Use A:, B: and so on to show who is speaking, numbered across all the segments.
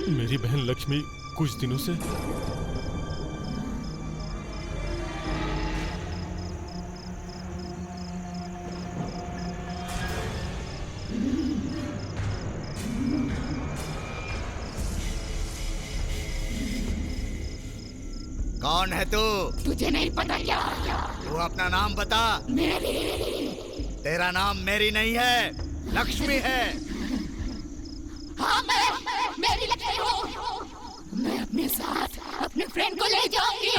A: मेरी बहन लक्ष्मी कुछ दिनों से
B: कौन है तू?
C: तुझे नहीं पता क्या?
B: तू अपना नाम बता।
C: मेरी।
B: तेरा नाम मेरी नहीं है, लक्ष्मी है।
C: हाँ, मेरी लक्ष्मी हूँ। मैं अपने साथ अपने फ्रेंड को ले जाऊंगी।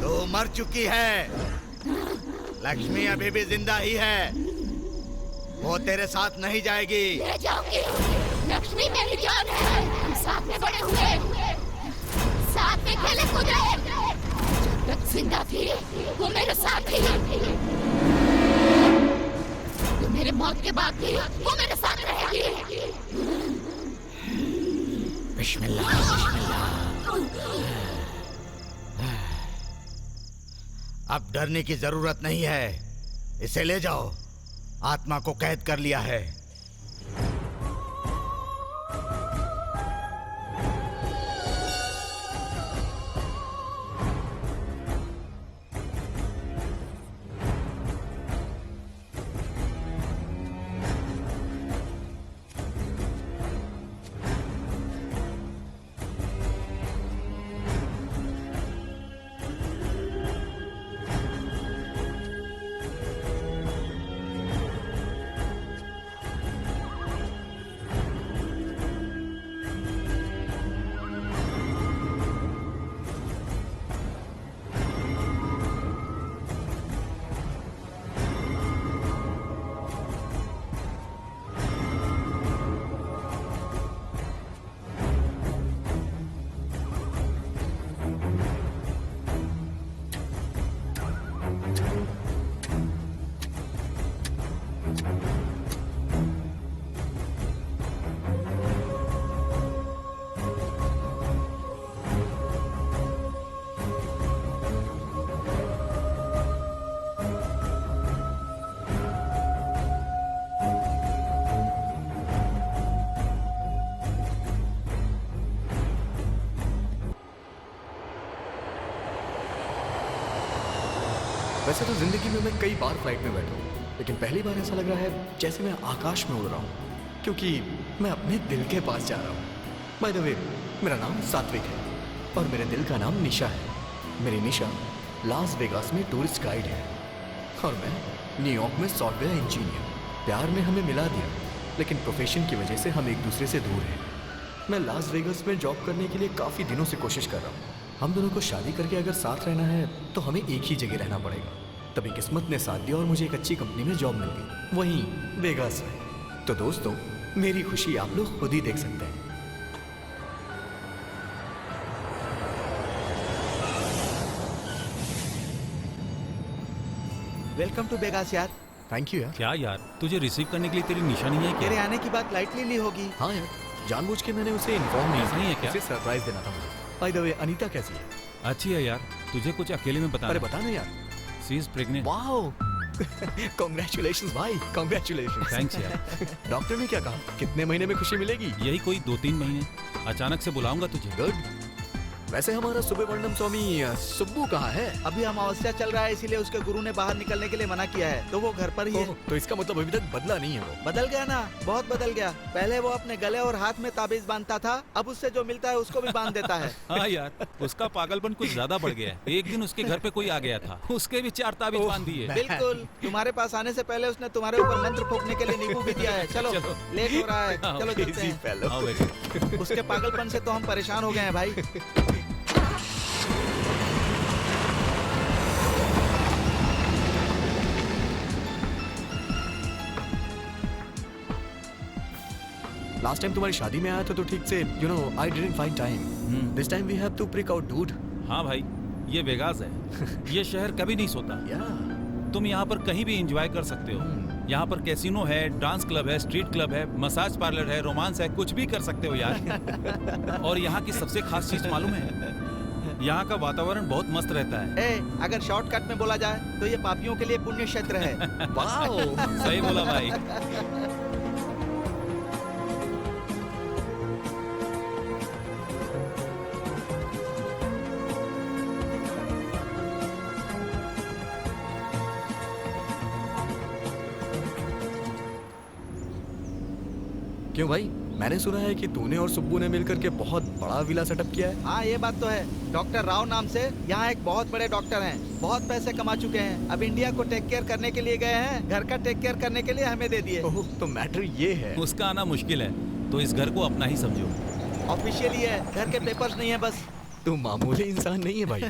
B: तू मर चुकी है। लक्ष्मी अभी भी जिंदा ही है। वो तेरे साथ नहीं जाएगी।
C: ले जाऊंगी। लक्ष्मी मेरी जान है। हम साथ में बड़े हुए, साथ में खेले कूदे। जब तक जिंदा थी वो मेरे साथ थी। तो मेरे मौत के बाद भी वो मेरे साथ रहेगी।
B: बिस्मिल्लाह, बिस्मिल्लाह। अब डरने की जरूरत नहीं है। इसे ले जाओ। आत्मा को कैद कर लिया है।
D: वैसे तो जिंदगी में मैं कई बार फ्लाइट में बैठा हूँ, लेकिन पहली बार ऐसा लग रहा है जैसे मैं आकाश में उड़ रहा हूँ, क्योंकि मैं अपने दिल के पास जा रहा हूँ। बाय द वे, मेरा नाम सात्विक है और मेरे दिल का नाम निशा है। मेरी निशा लास वेगास में टूरिस्ट गाइड है और मैं न्यूयॉर्क में सॉफ्टवेयर इंजीनियर। प्यार ने हमें मिला दिया, लेकिन प्रोफेशन की वजह से हम एक दूसरे से दूर हैं। मैं लास वेगास में जॉब करने के लिए काफ़ी दिनों से कोशिश कर रहा हूँ। हम दोनों को शादी करके अगर साथ रहना है तो हमें एक ही जगह रहना पड़ेगा। तभी किस्मत ने साथ दिया और मुझे एक अच्छी कंपनी में जॉब मिल गई, वहीं वेगास में। तो दोस्तों, मेरी खुशी आप लोग खुद ही देख सकते हैं।
B: वेलकम टू वेगास यार।
D: थैंक यू यार।
A: क्या यार, तुझे रिसीव करने के लिए तेरी निशानी है क्या?
B: तेरे आने की बात लाइटली ली होगी।
D: हाँ यार, जानबूझ के मैंने उसे इन्फॉर्म
A: नहीं है क्या?
D: उसे सरप्राइज देना था मुझे। बाय द वे, अनीता कैसी है?
A: अच्छी है यार, तुझे कुछ अकेले में बताना।
D: अरे बता ना यार।
A: She is pregnant.
D: Wow, congratulations भाई, कांग्रेचुलेशंस।
A: थैंक्स यार।
D: डॉक्टर ने क्या कहा, कितने महीने में खुशी मिलेगी?
A: यही कोई 2-3 महीने। अचानक से बुलाऊंगा तुझे।
D: गुड। वैसे हमारा सुब्रमण्यम स्वामी सुब्बू कहाँ है?
B: अभी अमावस्या चल रहा है, इसीलिए उसके गुरु ने बाहर निकलने के लिए मना किया है, तो वो घर पर ही है।
D: तो इसका मतलब अभी तक बदला नहीं है वो?
B: बदल गया ना, बहुत बदल गया। पहले वो अपने गले और हाथ में ताबीज बांधता था, अब उससे जो मिलता है उसको भी बांध देता है।
A: हाँ यार, उसका पागलपन कुछ ज्यादा बढ़ गया है। एक दिन उसके घर पे कोई आ गया था, उसके भी 4 ताबीज बांध दिए।
B: बिल्कुल, तुम्हारे पास आने से पहले उसने तुम्हारे ऊपर मंत्र फूकने के लिए नींबू भी दिया है। चलो, लेट हो रहा है, चलो चलते हैं।
A: आओ बेटे।
B: उसके पागलपन से तो हम परेशान हो गए हैं भाई।
D: लास्ट टाइम तुम्हारी शादी में आया था तो ठीक से, you know, I didn't find time. This time we have to break out dude.
A: हाँ भाई, ये वेगास है। ये शहर कभी नहीं सोता। तुम यहाँ पर कहीं भी एंजॉय कर सकते हो। यहाँ पर कैसीनो है, डांस क्लब है, स्ट्रीट क्लब है, मसाज पार्लर है, रोमांस है, कुछ भी कर सकते हो यार। और यहाँ की सबसे खास चीज मालूम है, यहाँ का वातावरण बहुत मस्त रहता है।
B: अगर शॉर्टकट में बोला जाए तो ये पापियों के लिए पुण्य क्षेत्र है।
D: वाओ,
A: सही बोला भाई।
D: क्यों भाई, मैंने सुना है कि तूने और सुब्बू ने मिलकर के बहुत बड़ा विला सेटअप किया है।
B: हाँ ये बात तो है। डॉक्टर राव नाम से यहाँ एक बहुत बड़े डॉक्टर हैं, बहुत पैसे कमा चुके हैं। अब इंडिया को टेक केयर करने के लिए गए हैं, घर का टेक केयर करने के लिए हमें दे दिए।
D: ओह, तो मैटर ये है।
A: उसका आना मुश्किल है, तो इस घर को अपना ही समझो।
B: ऑफिशियली है, घर के पेपर्स नहीं है बस।
D: तू मामूली इंसान नहीं है भाई।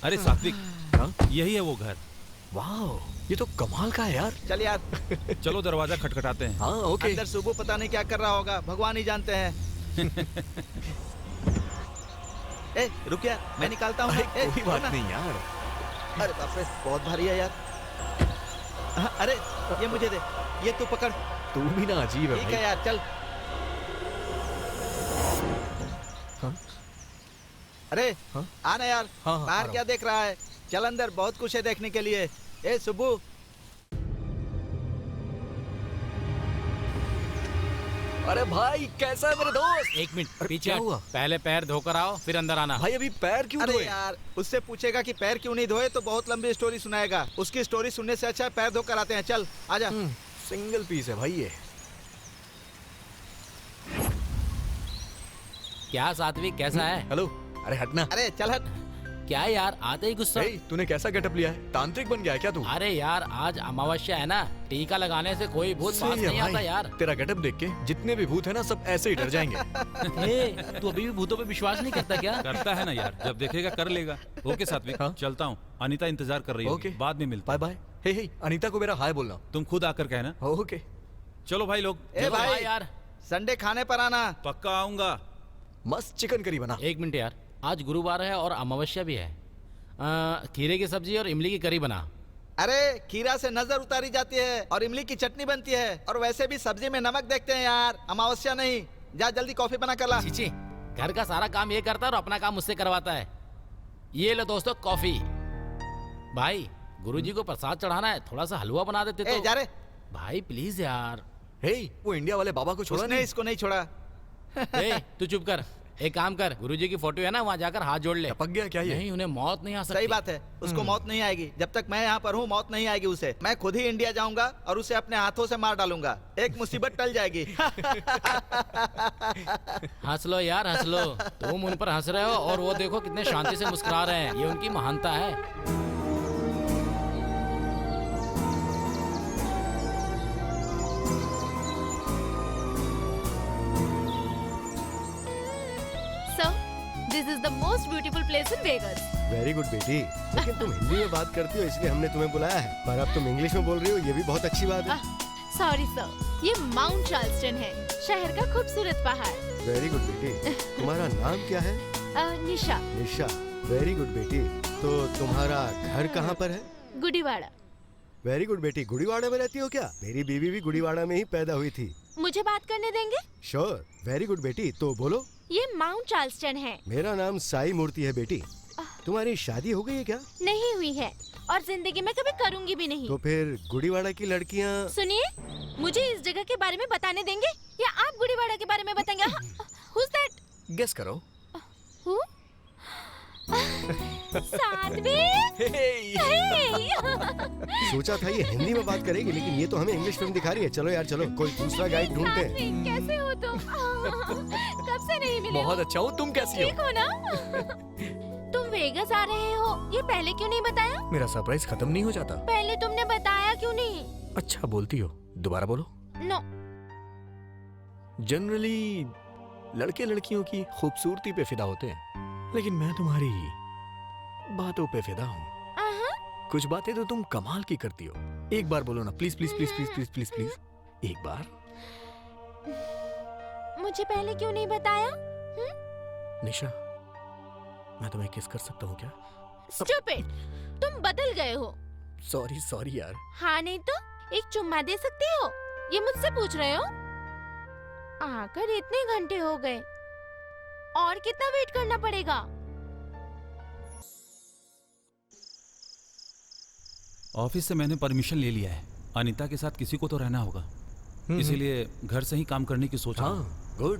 A: अरे सात्विक,
D: हाँ?
A: यही है वो घर।
D: वाह, ये तो कमाल का है यार।
B: चल यार।
A: चलो दरवाजा खटखटाते हैं।
D: हाँ ओके।
B: अंदर सुबह पता नहीं क्या कर रहा होगा, भगवान ही जानते हैं। ए रुक यार, मैं निकालता हूँ।
D: अरे कोई बात नहीं यार।
B: अरे बाप रे, बहुत भारी है यार। हाँ, अरे ये मुझे दे, ये तू पकड़।
D: तू भी ना अजीब है
B: ठीक
D: भाई।
B: है यार, चल।
D: हाँ?
B: अरे
D: हाँ?
B: आना यार।
D: हाँ, हाँ, आ
B: बाहर
D: रहा
B: क्या देख रहा है? चल अंदर, बहुत कुछ है देखने के लिए। ए सुब्बू,
D: अरे भाई कैसा है मेरे दोस्त?
E: एक मिनट
D: अरे,
E: पीछे
D: क्या
E: हट।
D: हुआ?
E: पहले पैर धोकर आओ फिर अंदर आना।
D: भाई अभी पैर क्यों
B: अरे
D: धोए?
B: यार उससे पूछेगा कि पैर क्यों नहीं धोए तो बहुत लंबी स्टोरी सुनाएगा। उसकी स्टोरी सुनने से अच्छा है पैर धोकर आते हैं। चल आजा।
D: सिंगल पीस है भाई ये।
E: क्या सात्विक, कैसा है?
D: हेलो, अरे हटना।
B: अरे चल हट।
E: क्या यार, आते ही गुस्सा।
D: hey, तूने कैसा गेटअप लिया है? तांत्रिक बन गया है क्या तू?
E: अरे यार आज अमावस्या है ना, टीका लगाने से कोई भूत पास
D: सही है
E: नहीं आता
D: भाई।
E: यार।
D: तेरा गेटअप देख के जितने भी भूत है ना सब ऐसे ही डर जाएंगे।
E: ए, तू अभी भी भूतों पे विश्वास नहीं करता क्या?
A: करता है ना यार, जब देखेगा कर लेगा। ओके सात्विक,
D: हाँ?
A: चलता हूँ। अनीता इंतजार कर रही है।
D: ओके।
A: बाद में मिलते
D: बाय बाय। हे हे, अनीता को मेरा हाय बोलना।
A: तुम खुद आकर कहना।
D: ओके।
A: चलो भाई लोग,
B: ए
E: चलो
B: भाई
E: यार।
B: संडे खाने पर आना।
A: पक्का आऊंगा।
D: मस्त चिकन करी बना।
E: एक मिनट यार, आज गुरुवार है और अमावस्या भी है। खीरे की सब्जी और इमली की करी बना।
B: अरे खीरा से नजर उतारी जाती है और इमली की चटनी बनती है, और वैसे भी सब्जी में नमक देखते हैं यार, अमावस्या नहीं। जा जल्दी कॉफी बना कर ला।
E: चीची, घर का सारा काम ये करता है और अपना काम मुझसे करवाता है। ये लो दोस्तों कॉफी। भाई गुरुजी को प्रसाद चढ़ाना है, थोड़ा सा हलवा बना देते
B: ए
E: तो।
B: जा रे।
E: भाई प्लीज यार।
D: हे, वो इंडिया वाले बाबा को छोड़ा
B: उसने
D: नहीं?
B: इसको नहीं छोड़ा।
E: ए, तू चुप कर। एक काम कर, गुरुजी की फोटो है ना, वहाँ जाकर हाथ जोड़ ले।
D: टपक गया क्या ये?
E: नहीं, उन्हें मौत नहीं आ सकती।
B: सही बात है, उसको मौत नहीं आएगी। जब तक मैं यहाँ पर हूँ मौत नहीं आएगी उसे। मैं खुद ही इंडिया जाऊंगा और उसे अपने हाथों से मार डालूंगा। एक मुसीबत टल जाएगी।
E: हंस लो यार हंस लो। तुम उन पर हंस रहे हो और वो देखो कितने शांति से मुस्कुरा रहे हैं। ये उनकी महानता है।
F: Sir, this is the most beautiful place in Vegas.
G: Very good बेटी। लेकिन तुम हिंदी में बात करती हो इसलिए हमने तुम्हें बुलाया है, पर अब तुम इंग्लिश में बोल रही हो, ये भी बहुत अच्छी बात है।
F: सॉरी सर, ये माउंट चार्ल्सटन है, शहर का खूबसूरत पहाड़।
G: वेरी गुड बेटी। तुम्हारा नाम क्या है?
F: निशा।
G: निशा। वेरी गुड बेटी। तो तुम्हारा घर कहाँ पर है?
F: गुडीवाड़ा।
G: वेरी गुड बेटी। गुड़ीवाड़ा में रहती हो क्या? मेरी बीवी भी गुड़ीवाड़ा में ही पैदा हुई थी।
F: मुझे बात करने देंगे?
G: श्योर। वेरी गुड बेटी, तो बोलो।
F: ये माउंट चार्ल्सटन है।
G: मेरा नाम साई मूर्ति है बेटी। तुम्हारी शादी हो गई है क्या?
F: नहीं हुई है और जिंदगी में कभी करूंगी भी नहीं।
G: तो फिर गुड़ीवाड़ा की लड़कियाँ।
F: सुनिए, मुझे इस जगह के बारे में बताने देंगे या आप गुडीवाड़ा के बारे में बताएंगे? Who's that?
D: गेस करो।
F: Who? सात्विक। Hey!
G: सोचा था ये हिंदी में बात करेगी, लेकिन ये तो हमें इंग्लिश फिल्म दिखा रही है। चलो यार चलो, कोई दूसरा गाइड ढूंढते हैं।
F: सात्विक, कैसे हो तुम? कब से नहीं मिले?
D: बहुत अच्छा हूँ, तुम कैसी
F: ठीक
D: हो?
F: हो ना? तुम वेगास आ रहे हो, ये पहले क्यों नहीं बताया?
D: मेरा सरप्राइज खत्म नहीं हो जाता?
F: पहले तुमने बताया क्यों नहीं?
D: अच्छा बोलती हो, दोबारा बोलो।
F: नो।
D: जनरली लड़के लड़कियों की खूबसूरती पे फिदा होते हैं, लेकिन मैं तुम्हारी बातों पे फिदा हूँ। कुछ बातें तो तुम कमाल की करती हो। एक बार बोलो ना, please please please please please please please एक बार।
F: मुझे पहले क्यों नहीं बताया?
D: निशा, मैं तुम्हें किस कर सकता हूँ क्या?
F: स्टूपिड, तुम बदल गए हो।
D: सॉरी सॉरी यार।
F: हाँ नहीं तो एक चुम्मा दे सकती हो? ये मुझसे पूछ रहे हो? आकर इतने घंटे हो गए, और कितना वेट करना पड़ेगा?
A: ऑफिस से मैंने परमिशन ले लिया है। अनीता के साथ किसी को तो रहना होगा, इसीलिए घर से ही काम करने की सोच रहा हूं।
D: हाँ, गुड।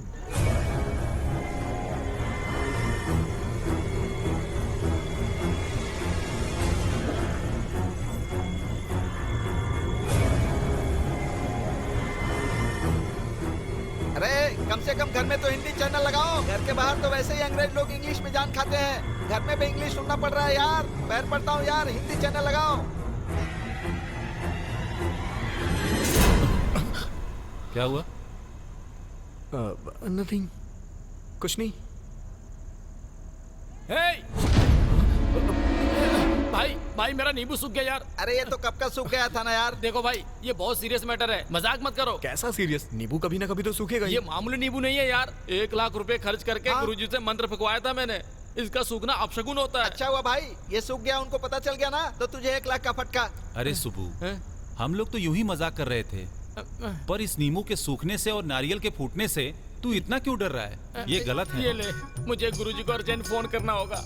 B: कम से कम घर में तो हिंदी चैनल लगाओ। घर के बाहर तो वैसे ही अंग्रेज लोग इंग्लिश में जान खाते हैं, घर में भी इंग्लिश सुनना पड़ रहा है यार। पैर पड़ता हूँ यार, हिंदी चैनल लगाओ।
A: क्या हुआ?
D: नथिंग, कुछ नहीं।
E: भाई भाई मेरा नींबू सूख गया यार।
B: अरे ये तो कब का सूख गया था ना यार।
E: देखो भाई, ये बहुत सीरियस मैटर है, मजाक मत करो।
D: कैसा सीरियस? नींबू कभी ना कभी तो सूखेगा ही।
E: ये मामूली नींबू नहीं है यार, 1 लाख रुपए खर्च करके गुरुजी से मंत्र फंकवाया था मैंने। इसका सूखना अपशगुन होता है।
B: अच्छा हुआ भाई ये सूख गया, उनको पता चल गया ना तो तुझे 1 लाख का फटका।
A: अरे सुबू, हम लोग तो यूं ही मजाक कर रहे थे, पर इस नींबू के सूखने से और नारियल के फूटने से तू इतना क्यों डर रहा है? ये गलत है।
E: ये ले, मुझे गुरुजी को अर्जेंट फोन करना होगा।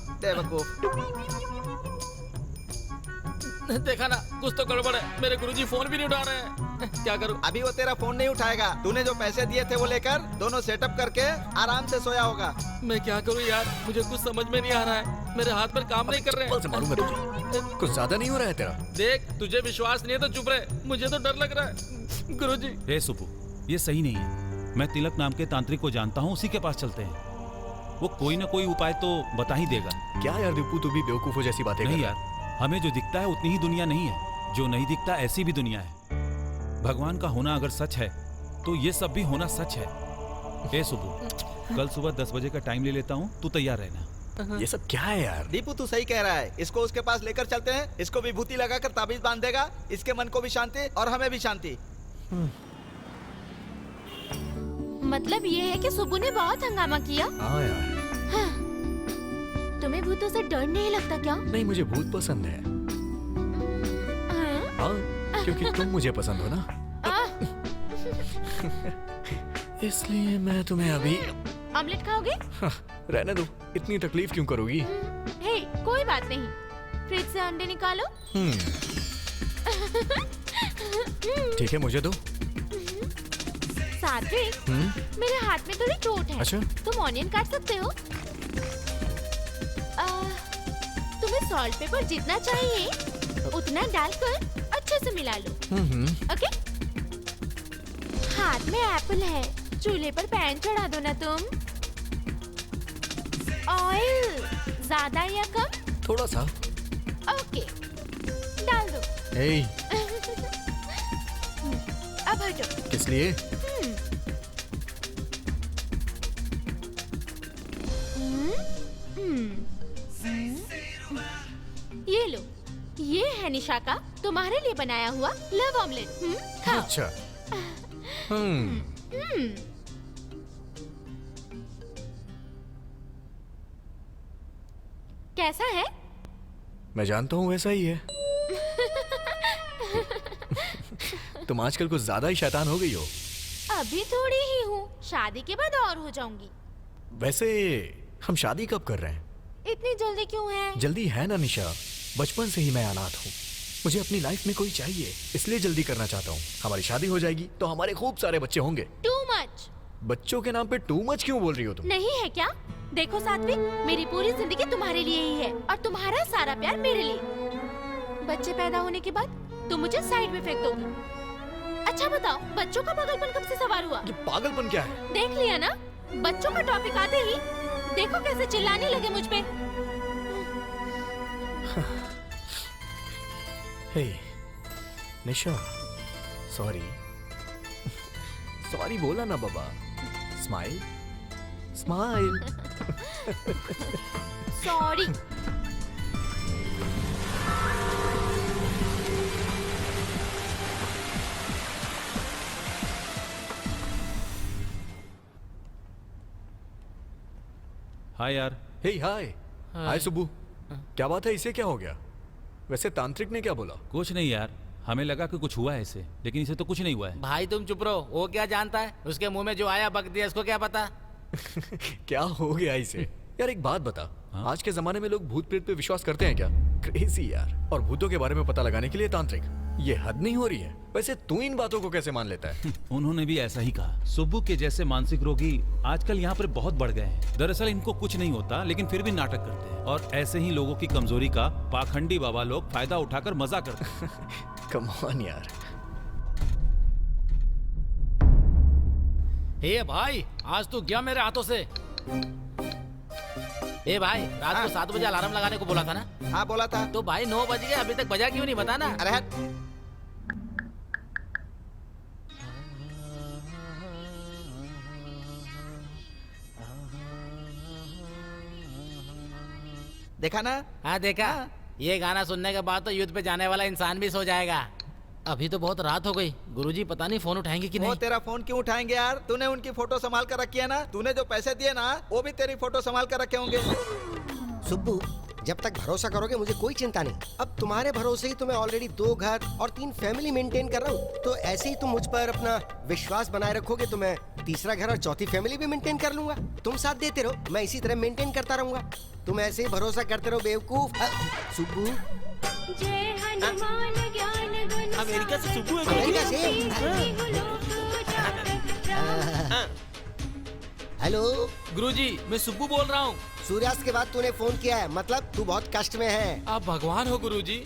E: देखा ना, कुछ तो गड़बड़ है। मेरे गुरुजी फोन भी नहीं उठा रहे हैं। क्या करूं?
B: अभी वो तेरा फोन नहीं उठाएगा। तूने जो पैसे दिए थे वो लेकर दोनों सेटअप करके आराम से सोया होगा।
E: मैं क्या करूं यार, मुझे कुछ समझ में नहीं आ रहा है। मेरे हाथ पर काम नहीं कर रहे
D: चप्पल से मारूंगा तुझे। कुछ ज्यादा नहीं हो रहा है तेरा?
E: देख, तुझे विश्वास नहीं है तो चुप रहे, मुझे तो डर लग रहा है। गुरुजी,
A: रे सुबू, ये सही नहीं है। मैं तिलक नाम के तांत्रिक को जानता हूँ, उसी के पास चलते हैं। वो कोई ना कोई उपाय तो बता ही देगा।
D: क्या यार दीपू, तू भी बेवकूफों जैसी बातें
A: नहीं
D: कर।
A: यार, हमें जो दिखता है उतनी ही दुनिया नहीं है, जो नहीं दिखता ऐसी भी दुनिया है। भगवान का होना अगर सच है तो ये सब भी होना सच है। ए सुबू, कल सुबह 10 बजे का टाइम ले लेता हूँ, तू तैयार रहना।
D: ये सब क्या है यार?
B: दीपू तू सही कह रहा है, इसको उसके पास लेकर चलते हैं। इसको विभूति लगाकर ताबीज बांध देगा, इसके मन को भी शांति और हमें भी शांति।
F: मतलब ये है कि सुबू ने बहुत हंगामा किया।
D: हाँ यार।
F: तुम्हें भूतों से डर नहीं लगता क्या?
D: नहीं, मुझे भूत पसंद है। हाँ, क्योंकि तुम मुझे पसंद हो ना। इसलिए मैं तुम्हें अभी
F: ऑमलेट खाओगे?
D: हाँ, रहने दो, इतनी तकलीफ क्यों करोगी?
F: हे, कोई बात नहीं, फ्रिज से अंडे निकालो।
D: ठीक है, मुझे दो।
F: सात्विक, मेरे हाथ में थोड़ी चोट है।
D: अच्छा?
F: तुम ऑनियन काट सकते हो? तुम्हें सॉल्ट पेपर जितना चाहिए उतना डालकर अच्छे से मिला लो। ओके? हाथ में एप्पल है, चूल्हे पर पैन चढ़ा दो ना तुम। ऑयल ज्यादा या कम?
D: थोड़ा सा।
F: ओके, डाल दो।
D: ए,
F: अब हटो।
D: किस लिए?
F: ये लो, ये है निशा का तुम्हारे लिए बनाया हुआ लव ऑमलेट। खाओ।
D: अच्छा।
F: कैसा है?
D: मैं जानता हूँ वैसा ही है। तुम आजकल कुछ ज्यादा ही शैतान हो गई हो।
F: अभी थोड़ी ही हूँ, शादी के बाद और हो जाऊंगी।
D: वैसे हम शादी कब कर रहे हैं?
F: इतनी जल्दी क्यों है?
D: जल्दी है ना निशा, बचपन से ही मैं अनाथ हूँ। मुझे अपनी लाइफ में कोई चाहिए, इसलिए जल्दी करना चाहता हूँ। हमारी शादी हो जाएगी तो हमारे खूब सारे बच्चे होंगे।
F: Too much.
D: बच्चों के नाम पे टू मच क्यों बोल रही हो तुम?
F: नहीं है क्या? देखो सात्विक, मेरी पूरी जिंदगी तुम्हारे लिए ही है और तुम्हारा सारा प्यार मेरे लिए। बच्चे पैदा होने के बाद तुम मुझे साइड में फेंक दोगी। अच्छा बताओ, बच्चों का पागलपन कब से सवार हुआ?
D: ये पागलपन क्या है?
F: देख लिया ना, बच्चों का टॉपिक आते ही देखो कैसे चिल्लाने लगे मुझ पे।
D: हे निशा, सॉरी। सॉरी बोला ना बाबा। Smile smile.
F: सॉरी।
A: हाय यार।
D: हे हाय। हाय सुब्बू। क्या बात है, इसे क्या हो गया? वैसे तांत्रिक ने क्या बोला?
A: कुछ नहीं यार, हमें लगा कि कुछ हुआ है इसे, लेकिन इसे तो कुछ नहीं हुआ है।
E: भाई तुम चुप रहो, वो क्या जानता है? उसके मुंह में जो आया बक दिया, इसको क्या पता?
D: क्या हो गया इसे? यार एक बात बता,
A: हाँ?
D: आज के जमाने में लोग भूत प्रेत पे विश्वास करते हैं क्या? क्रेजी यार। और भूतों के बारे में पता लगाने के लिए तांत्रिक, ये हद नहीं हो रही है? वैसे तू इन बातों को कैसे मान लेता है?
A: उन्होंने भी ऐसा ही कहा। सुब्बू के जैसे मानसिक रोगी आजकल यहाँ पर बहुत बढ़ गए हैं। दरअसल इनको कुछ नहीं होता, लेकिन फिर भी नाटक करते हैं, और ऐसे ही लोगों की कमजोरी का पाखंडी बाबा लोग फायदा उठाकर मजा करते हैं।
D: कम ऑन यार।
E: हे भाई, आज तू गया मेरे हाथों से। ए भाई, रात को 7 बजे अलार्म लगाने को बोला था ना?
B: हाँ बोला था।
E: तो भाई 9 बज गए, अभी तक बजा क्यों नहीं, बता ना।
B: अरे हट। देखा ना?
E: हाँ देखा। ये गाना सुनने के बाद तो युद्ध पे जाने वाला इंसान भी सो जाएगा। अभी तो बहुत रात हो गई, गुरुजी पता नहीं फोन उठाएंगे कि
B: वो
E: नहीं।
B: तेरा फोन क्यों उठाएंगे यार? तूने उनकी फोटो संभाल कर रखी है ना? तूने जो पैसे दिए ना, वो भी तेरी फोटो संभाल कर रखे होंगे।
G: सुब्बू, जब तक भरोसा करोगे मुझे कोई चिंता नहीं। अब तुम्हारे भरोसे ही तो मैं ऑलरेडी 2 घर और 3 फैमिली मेंटेन कर रहा हूँ। तो ऐसे ही तुम मुझ पर अपना विश्वास बनाए रखोगे तो मैं 3रा घर और 4थी फैमिली भी मेंटेन कर लूंगा। तुम साथ देते रहो, मैं इसी तरह मेंटेन करता रहूंगा। तुम ऐसे ही भरोसा करते रहो बेवकूफ। सुब्बू,
H: अमेरिका से सुब्बू है।
G: अमेरिका से? हेलो
E: गुरुजी, मैं सुब्बू बोल रहा हूँ।
G: सूर्यास्त के बाद तूने फोन किया है, मतलब तू बहुत कष्ट में है।
E: आप भगवान हो गुरुजी।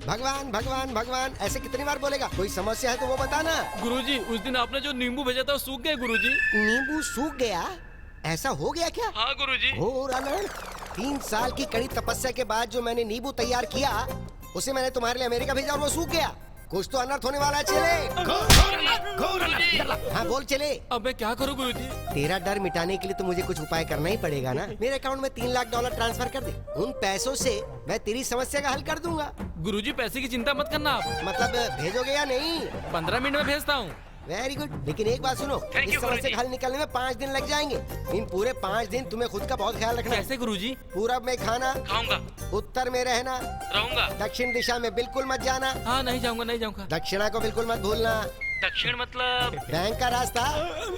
G: भगवान भगवान भगवान ऐसे कितनी बार बोलेगा? कोई समस्या है तो वो बताना।
E: गुरुजी, उस दिन आपने जो नींबू भेजा था वो सूख गए गुरुजी।
G: नींबू सूख गया? ऐसा हो गया क्या?
E: हाँ गुरुजी।
G: घोर अनर्थ। 3 साल की कड़ी तपस्या के बाद जो मैंने नींबू तैयार किया, उसे मैंने तुम्हारे लिए अमेरिका भेजा और वो सूख गया। कुछ तो अनर्थ होने वाला है। चले। हाँ बोल चले।
E: अब मैं क्या करूँ गुरुजी?
G: तेरा डर मिटाने के लिए तो मुझे कुछ उपाय करना ही पड़ेगा ना। मेरे अकाउंट में $3 लाख ट्रांसफर कर दे। उन पैसों से मैं तेरी समस्या का हल कर दूंगा।
E: गुरुजी, पैसे की चिंता मत करना आप।
G: मतलब भेजोगे या नहीं?
E: 15 मिनट में भेजता हूँ।
G: Very good. लेकिन एक बात सुनो, इस समस्या का हल निकलने में 5 दिन लग जाएंगे। इन पूरे 5 दिन तुम्हें खुद का बहुत ख्याल रखना है।
E: कैसे गुरुजी?
G: पूरब में खाना,
E: खाऊंगा,
G: उत्तर में रहना,
E: रहूंगा,
G: दक्षिण दिशा में बिल्कुल मत जाना।
E: हाँ नहीं जाऊंगा, नहीं जाऊंगा।
G: दक्षिणा को बिल्कुल मत भूलना।
E: दक्षिण मतलब?
G: बैंक का रास्ता,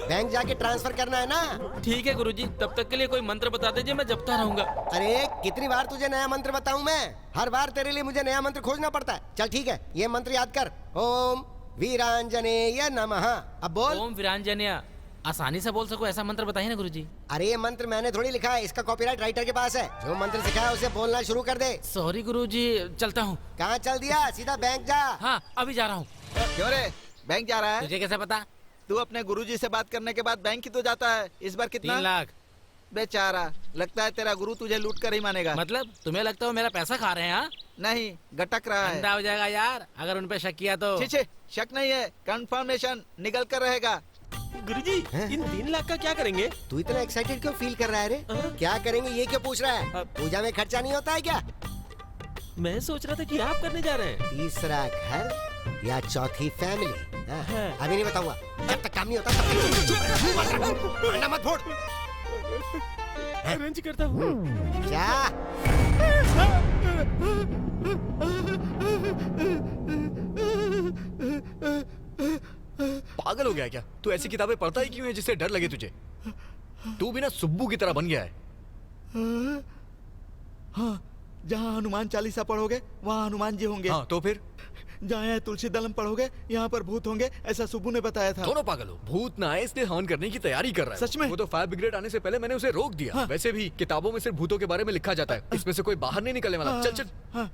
G: बैंक जाके ट्रांसफर करना है ना।
E: ठीक है गुरुजी, तब तक के लिए कोई मंत्र बता दीजिए, मैं जपता रहूंगा।
G: अरे कितनी बार तुझे नया मंत्र बताऊं मैं? हर बार तेरे लिए मुझे नया मंत्र खोजना पड़ता है। चल ठीक है, ये मंत्र याद कर। ओम वीरांजनेय नमः। अब बोल।
E: ओम वीरांजनेय। आसानी से बोल सको ऐसा मंत्र बताइए ना गुरुजी।
G: अरे ये मंत्र मैंने थोड़ी लिखा है, इसका कॉपीराइट राइटर के पास है। जो मंत्र सिखाया उसे बोलना शुरू कर दे।
E: सॉरी गुरुजी, चलता हूँ।
G: कहाँ चल दिया? सीधा बैंक जा।
E: हाँ अभी जा रहा हूँ।
B: क्यों रे? बैंक जा रहा है?
E: तुझे कैसे पता?
B: तू अपने गुरुजी से बात करने के बाद बैंक ही तो जाता है। इस बार कितना?
E: 3 लाख।
B: बेचारा, लगता है तेरा गुरु तुझे लूट कर ही मानेगा।
E: मतलब तुम्हें लगता है मेरा पैसा खा रहे हैं? हाँ
B: नहीं, गटक रहा है।
E: अंधा हो जाएगा यार अगर उन पे शक किया तो।
B: छे शक नहीं है, कंफर्मेशन निकल कर रहेगा।
H: गुरुजी, इन 3 लाख का क्या करेंगे?
G: तू इतना एक्साइटेड क्यों फील कर रहा है रे? क्या करेंगे ये क्यों पूछ रहा है? पूजा में खर्चा नहीं होता है क्या?
H: मैं सोच रहा था कि आप करने जा रहे हैं।
G: 3रा घर या 4थी फैमिली? अभी नहीं बताऊंगा, जब तक काम नहीं होता तब तक अंडा मत फोड़।
H: अरेंज करता हूँ।
G: क्या?
D: पागल हो गया क्या? तू ऐसी किताबें पढ़ता ही क्यों है जिससे डर लगे तुझे? तू भी ना सुब्बू की तरह बन गया है।
B: हाँ, जहाँ हनुमान चालीसा पढ़ोगे वहाँ हनुमान जी होंगे।
D: हाँ तो फिर?
B: जहाँ तुलसी दलम पढ़ोगे यहाँ पर भूत होंगे, ऐसा सुब्बू ने बताया था।
D: दोनों पागल हो। भूत ना आए इसलिए हवन करने की तैयारी कर रहा है।
B: सच में?
D: वो तो फायर ब्रिगेड आने से पहले मैंने उसे रोक दिया।
B: हाँ।
D: वैसे भी किताबों में सिर्फ भूतों के बारे में लिखा जाता है, इसमें से कोई बाहर नहीं निकलने वाला। चल चल।
B: हाँ,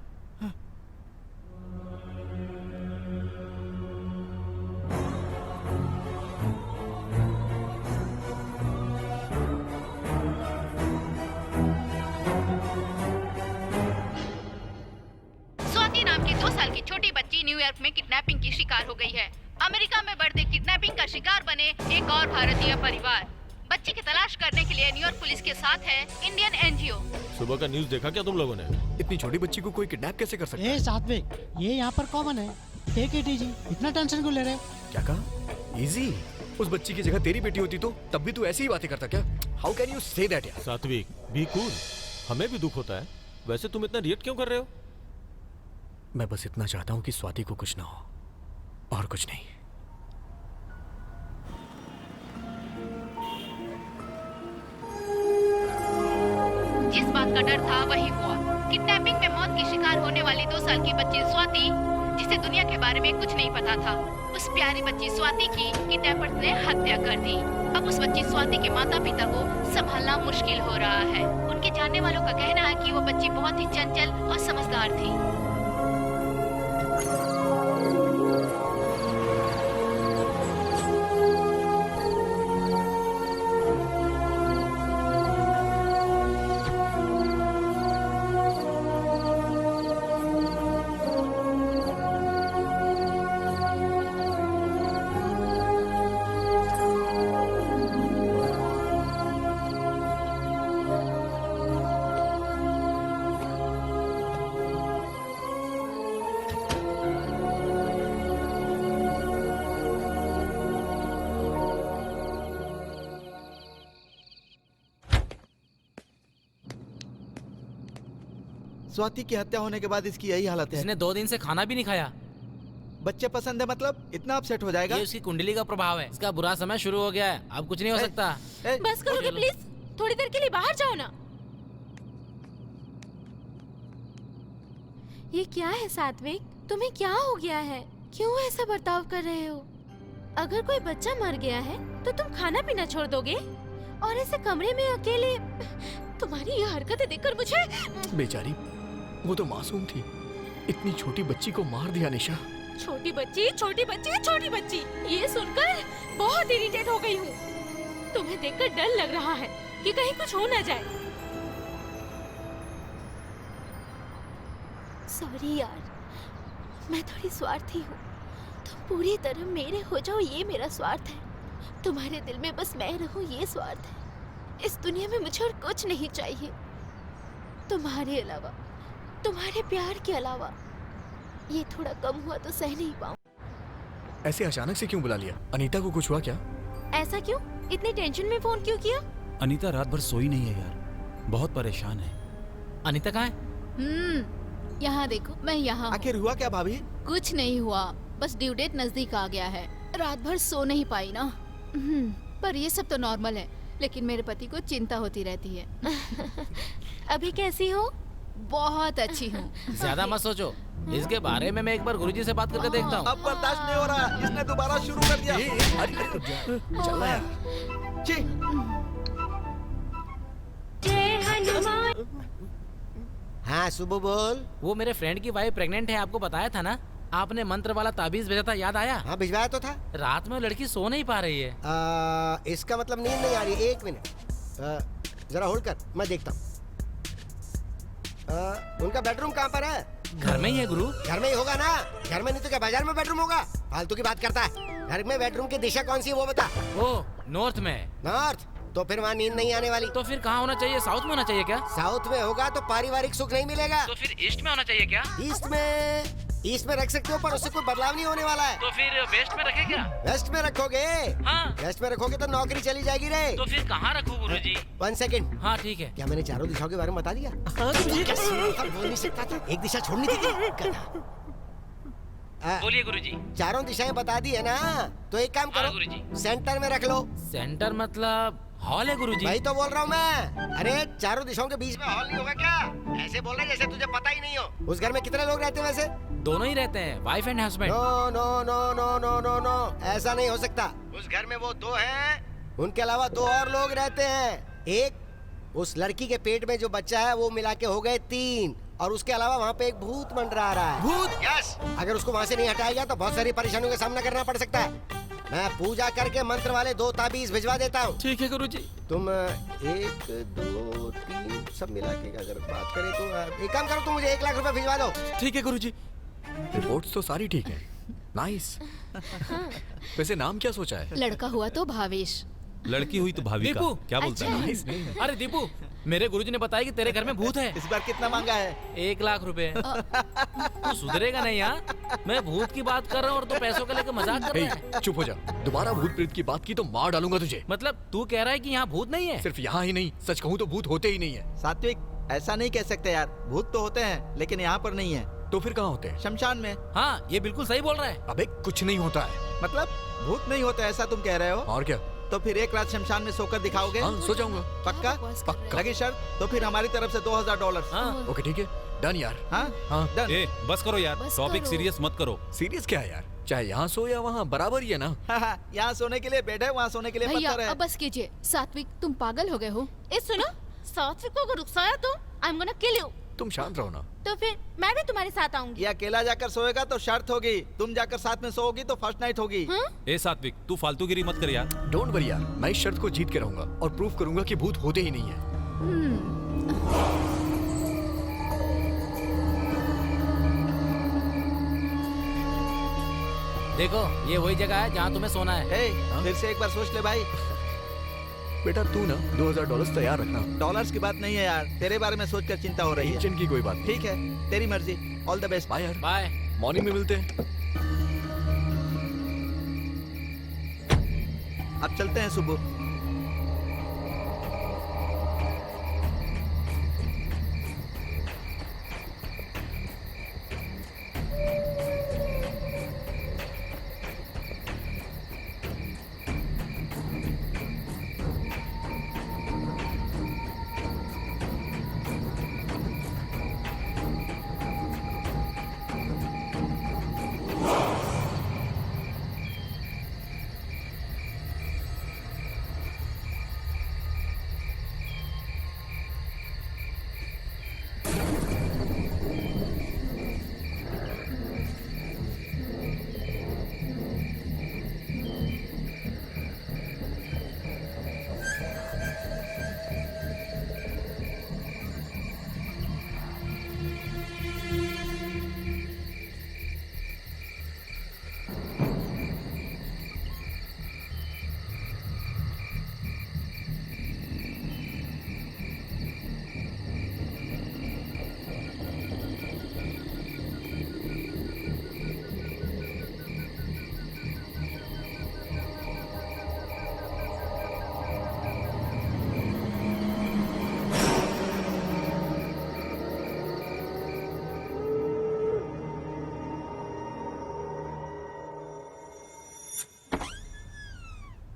F: स्वाति नाम की 2 साल की छोटी बच्ची न्यूयॉर्क में किडनैपिंग की शिकार हो गई है। अमेरिका में बढ़ते किडनैपिंग का शिकार बने एक और भारतीय परिवार। बच्ची की तलाश करने के लिए न्यूयॉर्क पुलिस के साथ है इंडियन एनजीओ।
H: सुबह का न्यूज़ देखा क्या तुम लोगों ने?
D: इतनी छोटी बच्ची को कोई किडनैप कैसे कर सकता है?
I: सात्विक, ये यहाँ पर कॉमन है। टेक इट इजी, इतना टेंशन क्यों ले रहे हो?
D: क्या कहा? इजी? उस बच्ची की जगह तेरी बेटी होती तो तब भी तू ऐसी ही बातें करता क्या? How can you say that यार?
H: सात्विक, बी कूल। हमें भी दुख होता है। वैसे तुम इतना रिएक्ट क्यों कर रहे हो?
D: मैं बस इतना चाहता हूँ कि स्वाति को कुछ ना हो, और कुछ नहीं।
F: जिस बात का डर था वही हुआ। किडनैपिंग में मौत की शिकार होने वाली 2 साल की बच्ची स्वाति, जिसे दुनिया के बारे में कुछ नहीं पता था, उस प्यारी बच्ची स्वाति की किडनैपर्स ने हत्या कर दी। अब उस बच्ची स्वाति के माता पिता को संभालना मुश्किल हो रहा है। उनके जानने वालों का कहना है कि वो बच्ची बहुत ही चंचल और समझदार थी।
J: स्वाति की हत्या होने के बाद इसकी यही हालत है।
E: इसने 2 दिन से खाना भी नहीं खाया।
J: बच्चे पसंद है मतलब इतना अपसेट हो जाएगा?
E: ये उसकी कुंडली का प्रभाव है। इसका बुरा समय शुरू हो गया है, अब कुछ नहीं हो सकता।
F: बस करोगे प्लीज? थोड़ी देर के लिए बाहर जाओ ना। ये क्या है सात्विक, तुम्हें क्या हो गया है? क्यों ऐसा बर्ताव कर रहे हो? अगर कोई बच्चा मर गया है तो तुम खाना पीना छोड़ दोगे और ऐसे कमरे में अकेले? तुम्हारी ये हरकतें देखकर मुझे...
D: बेचारी, वो तो मासूम थी, इतनी छोटी बच्ची को मार दिया निशा।
F: छोटी बच्ची, छोटी बच्ची, छोटी बच्ची, ये सुनकर बहुत इरिटेट हो गई हूँ। तुम्हें देखकर डर लग रहा है कि कहीं कुछ हो न जाए। सॉरी यार, मैं थोड़ी स्वार्थी हूँ। तुम पूरी तरह मेरे हो जाओ, ये मेरा स्वार्थ है। तुम्हारे दिल में बस मैं रहूँ, ये स्वार्थ है। इस दुनिया में मुझे और कुछ नहीं चाहिए तुम्हारे अलावा, तुम्हारे प्यार के अलावा। ये थोड़ा कम हुआ तो सह नहीं पाऊँ।
D: ऐसे अचानक से क्यों बुला लिया? अनीता को कुछ हुआ क्या?
F: ऐसा क्यों? इतनी टेंशन में फोन क्यों किया?
A: अनीता रात भर सोई नहीं है यार, बहुत परेशान है।
E: अनीता कहाँ है?
C: यहाँ देखो, मैं यहाँ हूँ।
J: आखिर हुआ क्या भाभी?
C: कुछ नहीं हुआ, बस ड्यू डेट नजदीक आ गया है। रात भर सो नहीं पाई ना। पर ये सब तो नॉर्मल है, लेकिन मेरे पति को चिंता होती रहती है।
F: अभी कैसी हो?
C: बहुत अच्छी हूँ।
E: ज्यादा मत सोचो, इसके बारे में मैं एक बार गुरुजी से बात करके देखता हूँ।
J: अब बर्दाश्त नहीं हो रहा, इसने दोबारा शुरू कर दिया।
D: चल यार।
J: छी।
G: हाँ सुबह बोल।
E: वो मेरे फ्रेंड की वाइफ प्रेग्नेंट है, आपको बताया था ना? आपने मंत्र वाला ताबीज भेजा था, याद आया?
G: हाँ भिजवाया तो था।
E: रात में लड़की सो नहीं पा रही है।
G: इसका मतलब नींद नहीं आ रही। एक मिनट, जरा होल्ड कर, मैं देखता हूँ। उनका बेडरूम कहाँ पर है?
E: घर में ही है गुरु।
G: घर में ही होगा ना, घर में नहीं तो क्या बाजार में बेडरूम होगा? फालतू की बात करता है। घर में बेडरूम की दिशा कौन सी है वो बता।
E: ओ, नॉर्थ में।
G: नॉर्थ? तो फिर वहाँ नींद नहीं आने वाली।
E: तो फिर कहाँ होना चाहिए? साउथ में होना चाहिए क्या?
G: साउथ में होगा तो पारिवारिक सुख नहीं मिलेगा।
E: तो फिर ईस्ट में होना चाहिए क्या?
G: ईस्ट में रख सकते हो, पर उससे कोई बदलाव नहीं होने वाला है।
E: तो फिर वेस्ट में रखे क्या?
G: वेस्ट में रखोगे?
E: हाँ।
G: वेस्ट में रखोगे तो नौकरी चली जाएगी रे।
E: तो फिर कहाँ रखूँ गुरुजी?
G: 1 सेकंड।
E: हाँ ठीक है।
G: क्या मैंने चारों दिशाओं के बारे में बता दिया? बोल नहीं सकता था, एक दिशा छोड़नी थी।
E: बोलिए गुरुजी।
G: चारों दिशाएं बता दी है ना, तो एक काम करो,
E: गुरुजी।
G: सेंटर में रख लो।
E: सेंटर मतलब हॉल है गुरुजी।
G: वही तो बोल रहा हूँ मैं। अरे चारों दिशाओं के बीच में हॉल नहीं होगा क्या? ऐसे बोल रहे जैसे तुझे पता ही नहीं हो। उस घर में कितने लोग रहते हैं वैसे?
E: दोनों ही रहते हैं, wife and husband.
G: No no no no no no no, ऐसा नहीं हो सकता। उस घर में वो 2 हैं, उनके अलावा 2 और लोग रहते हैं। एक उस लड़की के पेट में जो बच्चा है वो मिला के हो गए 3, और उसके अलावा वहाँ पे एक भूत मंडरा रहा है। भूत? यस। अगर उसको वहाँ से नहीं हटाया गया तो बहुत सारी परेशानियों का सामना करना पड़ सकता है। मैं पूजा करके मंत्र वाले 2 ताबीज भिजवा देता हूँ।
E: ठीक है गुरुजी।
G: तुम 1 2 3 सब मिला के अगर बात करें तो एक काम करो, तुम मुझे 1 लाख रुपए भिजवा दो।
E: ठीक है गुरुजी।
D: रिपोर्ट्स तो सारी ठीक है। नाइस। वैसे नाम क्या सोचा है?
C: लड़का हुआ तो भावेश,
A: लड़की हुई तो भाविका।
E: दीपू।
A: क्या बोलता है?
D: Nice name.
E: अरे दीपू, मेरे गुरुजी ने बताया कि तेरे घर में भूत है।
J: इस बार कितना मांगा है?
E: 1 लाख रुपए। तू सुधरेगा नहीं यार? मैं भूत की बात कर रहा हूँ और तू पैसों के लेकर मजाक कर रहा है।
D: चुप हो जा, दोबारा भूत प्रेत की बात की तो मार डालूंगा तुझे।
E: मतलब तू कह रहा है कि यहाँ भूत नहीं है?
D: सिर्फ यहाँ ही नहीं, सच कहूँ तो भूत होते ही नहीं है।
J: सात्विक, ऐसा नहीं कह सकते यार। भूत तो होते हैं, लेकिन यहाँ पर नहीं है।
D: तो फिर कहाँ होते हैं?
J: शमशान में।
E: हाँ, ये बिल्कुल सही बोल रहा है।
D: अबे कुछ नहीं होता है।
J: मतलब भूत नहीं होता ऐसा तुम कह रहे हो?
D: और क्या?
J: तो फिर 1 रात शमशान में सोकर दिखाओगे?
D: हाँ, सो जाऊंगा।
J: पक्का?
D: पक्का।
J: लगी शर्त? तो फिर हमारी तरफ से $2000।
E: हाँ।
D: ओके ठीक है, डन यार।
J: हाँ
D: हाँ
J: डन।
A: ए, बस करो यार,
C: बस
A: टॉपिक
C: करो।
A: सीरियस मत करो।
D: सीरियस क्या है यार? चाहे यहाँ सो या वहाँ बराबर ही है ना।
J: हाँ, यहाँ सोने के लिए बेड है, वहाँ सोने के लिए
C: भैया
J: पत्थर है।
C: अब बस कीजिए। सात्विक, तुम पागल हो गए हो?
F: ए सुनो, सात्विक को अगर रुकसाया तो I am gonna kill you.
D: तुम शांत रहो ना।
F: तो फिर मैं भी तुम्हारे साथ आऊंगी।
J: ये अकेला जाकर सोएगा तो शर्त होगी, तुम जाकर साथ में सोओगी तो फर्स्ट नाइट होगी।
A: ए सात्विक, तू फालतूगिरी मत कर यार।
D: डोंट वरी यार, मैं इस शर्त को जीत के रहूंगा और प्रूव करूंगा कि भूत होते ही नहीं है।
E: देखो, ये वही जगह है जहाँ तुम्हें सोना है।
J: ए, फिर से एक बार सोच ले भाई।
D: बेटा तू ना $2000 तैयार रखना।
J: डॉलर्स की बात नहीं है यार, तेरे बारे में सोचकर चिंता हो रही है।
D: टेंशन की कोई बात नहीं।
J: ठीक है, तेरी मर्जी। All the best.
D: बाय यार।
E: बाय।
D: मॉर्निंग में मिलते हैं।
J: अब चलते हैं सुबह।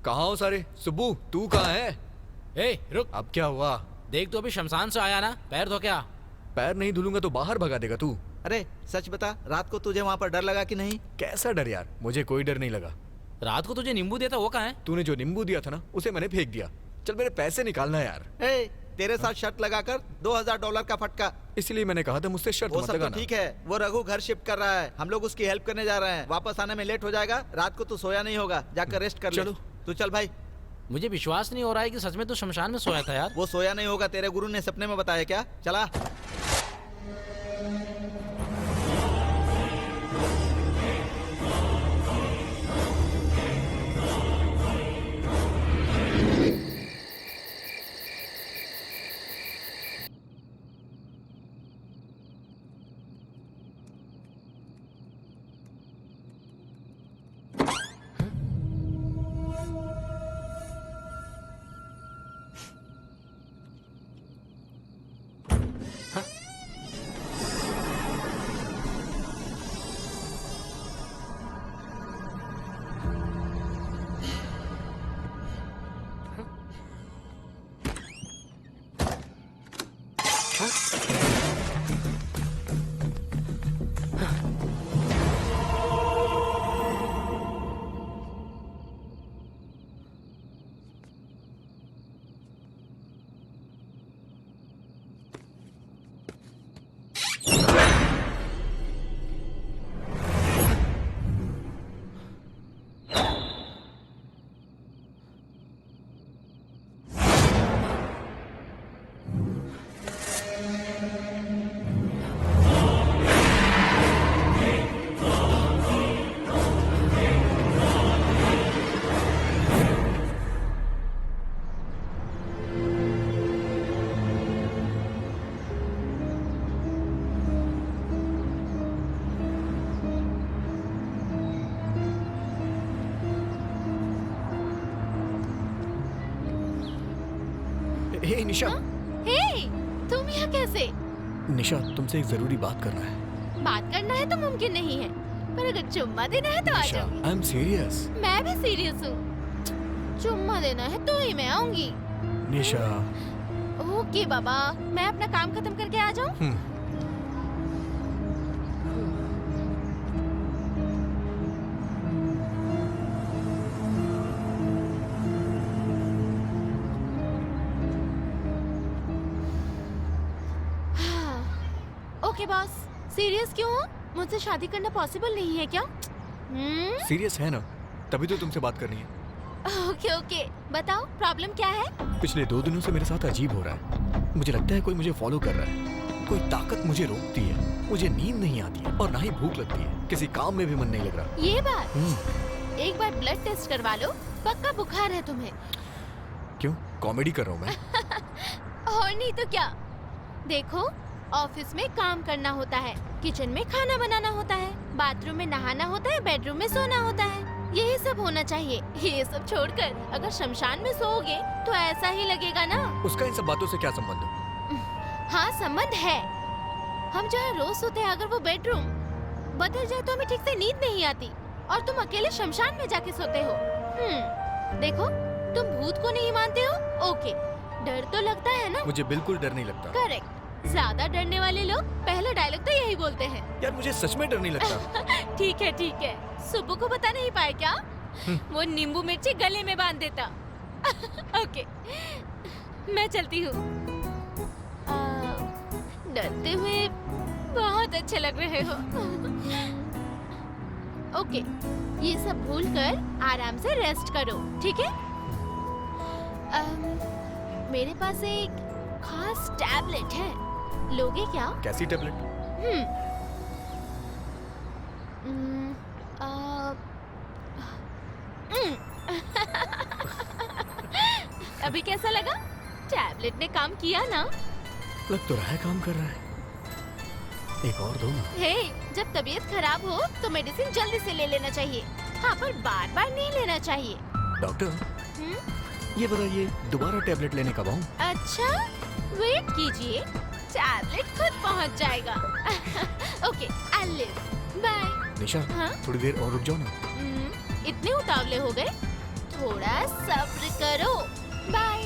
D: कहाँ हो सारे? सुब्बू तू कहाँ है?
E: ए रुक,
D: अब क्या हुआ?
E: देख तू अभी शमशान से आया ना, पैर धो क्या?
D: पैर नहीं धुलूंगा तो बाहर भगा देगा तू।
J: अरे सच बता, रात को तुझे वहाँ पर डर लगा कि नहीं?
D: कैसा डर यार, मुझे कोई डर नहीं लगा।
E: रात को तुझे नींबू दिया था वो कहाँ है?
D: तूने जो नींबू दिया था ना उसे मैंने फेंक दिया। चल मेरे पैसे निकालना यार।
J: ए, तेरे साथ शर्त लगाकर $2000 का फटका।
D: इसलिए मैंने कहा था मुझसे शर्त
J: वो
D: मत
J: सब तो
D: लगाना।
J: ठीक है, वो रघु घर शिफ्ट कर रहा है, हम लोग उसकी हेल्प करने जा रहे हैं। वापस आने में लेट हो जाएगा, रात को तू सोया नहीं होगा, जाकर रेस्ट कर ले।
D: चलो।
J: तू चल भाई।
E: मुझे विश्वास नहीं हो रहा है कि सच में तू शमशान में सोया था यार।
J: वो सोया नहीं होगा, तेरे गुरु ने सपने में बताया क्या? चला।
D: हे निशा।
F: हे, तुम यहाँ कैसे?
D: निशा तुमसे एक जरूरी बात करना है।
F: बात करना है तो मुमकिन नहीं है, पर अगर चुम्मा देना है तो आ
D: निशा,
F: जाऊंगी।
D: I am serious.
F: मैं भी सीरियस हूँ। चुम्मा देना है तो ही मैं आऊंगी।
D: निशा।
F: ओके बाबा, मैं अपना काम खत्म करके आ जाऊँ? ओके बॉस, सीरियस क्यों हो? मुझसे शादी करना पॉसिबल नहीं है क्या?
D: सीरियस है ना, तभी तो तुमसे बात करनी है।
F: ओके ओके, बताओ प्रॉब्लम क्या है?
D: पिछले 2 दिनों से मेरे साथ अजीब हो रहा है। मुझे लगता है कोई मुझे फॉलो कर रहा है। कोई ताकत मुझे रोकती है। मुझे नींद नहीं आती है और ना ही भूख लगती है। किसी काम में भी मन नहीं लग रहा।
F: ये बात, एक बार ब्लड टेस्ट करवा लो, पक्का बुखार है तुम्हें।
D: क्यों, कॉमेडी कर रहा हूँ मैं?
F: और नहीं तो क्या। देखो, ऑफिस में काम करना होता है, किचन में खाना बनाना होता है, बाथरूम में नहाना होता है, बेडरूम में सोना होता है। यही सब होना चाहिए। ये सब छोड़कर अगर शमशान में सोओगे तो ऐसा ही लगेगा ना।
D: उसका इन सब बातों से क्या संबंध?
F: हाँ संबंध है। हम जहाँ रोज सोते हैं, अगर वो बेडरूम बदल जाए तो हमें ठीक से नींद नहीं आती, और तुम अकेले शमशान में जाके सोते हो। देखो, तुम भूत को नहीं मानते हो, ओके, डर तो लगता है ना?
D: मुझे बिल्कुल डर नहीं लगता।
F: करेक्ट। ज्यादा डरने वाले लोग पहला डायलॉग तो यही बोलते हैं।
D: यार मुझे सच में डर नहीं लगता।
F: ठीक है। सुब्बू को बता नहीं पाए क्या? वो नींबू मिर्ची गले में बांध देता। ओके, मैं चलती हूँ। डरते हुए बहुत अच्छे लग रहे हो। ओके, ये सब भूलकर आराम से रेस्ट करो, ठीक है? मेरे पास एक खास टैबलेट है, लोगे क्या?
D: कैसी टैबलेट?
F: अभी कैसा लगा? टैबलेट ने काम किया ना?
D: लग तो रहा है काम कर रहा है। एक और दो ना।
F: हे, जब तबीयत खराब हो तो मेडिसिन जल्दी से ले लेना चाहिए। हाँ, पर बार बार नहीं लेना चाहिए।
D: डॉक्टर, ये बताइए दोबारा टैबलेट लेने कब आऊं?
F: अच्छा, वेट कीजिए, टैबलेट खुद पहुंच जाएगा। Okay, I live. बाय।
D: निशा,
F: हाँ?
D: थोड़ी देर और रुक जाओ ना।
F: इतने उतावले हो गए? थोड़ा सब्र करो। बाय।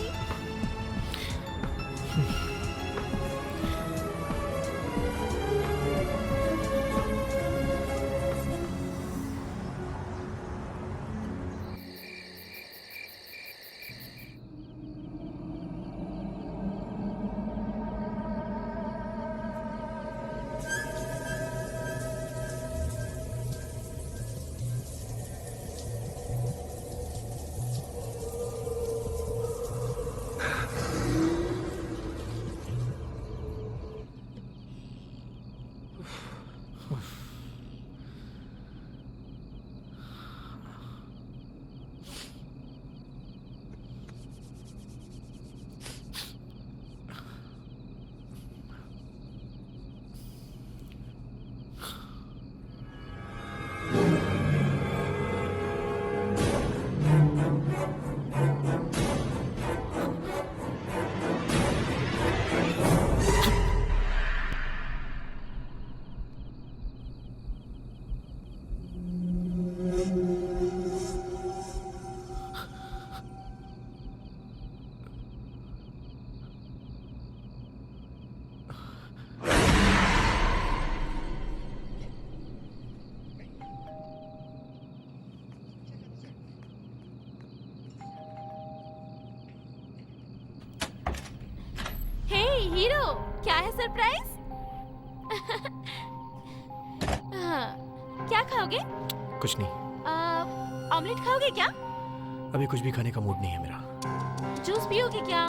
F: हीरो, क्या है सरप्राइज? क्या खाओगे?
D: कुछ नहीं।
F: ऑमलेट खाओगे क्या?
D: अभी कुछ भी खाने का मूड नहीं है मेरा।
F: जूस पियोगे क्या?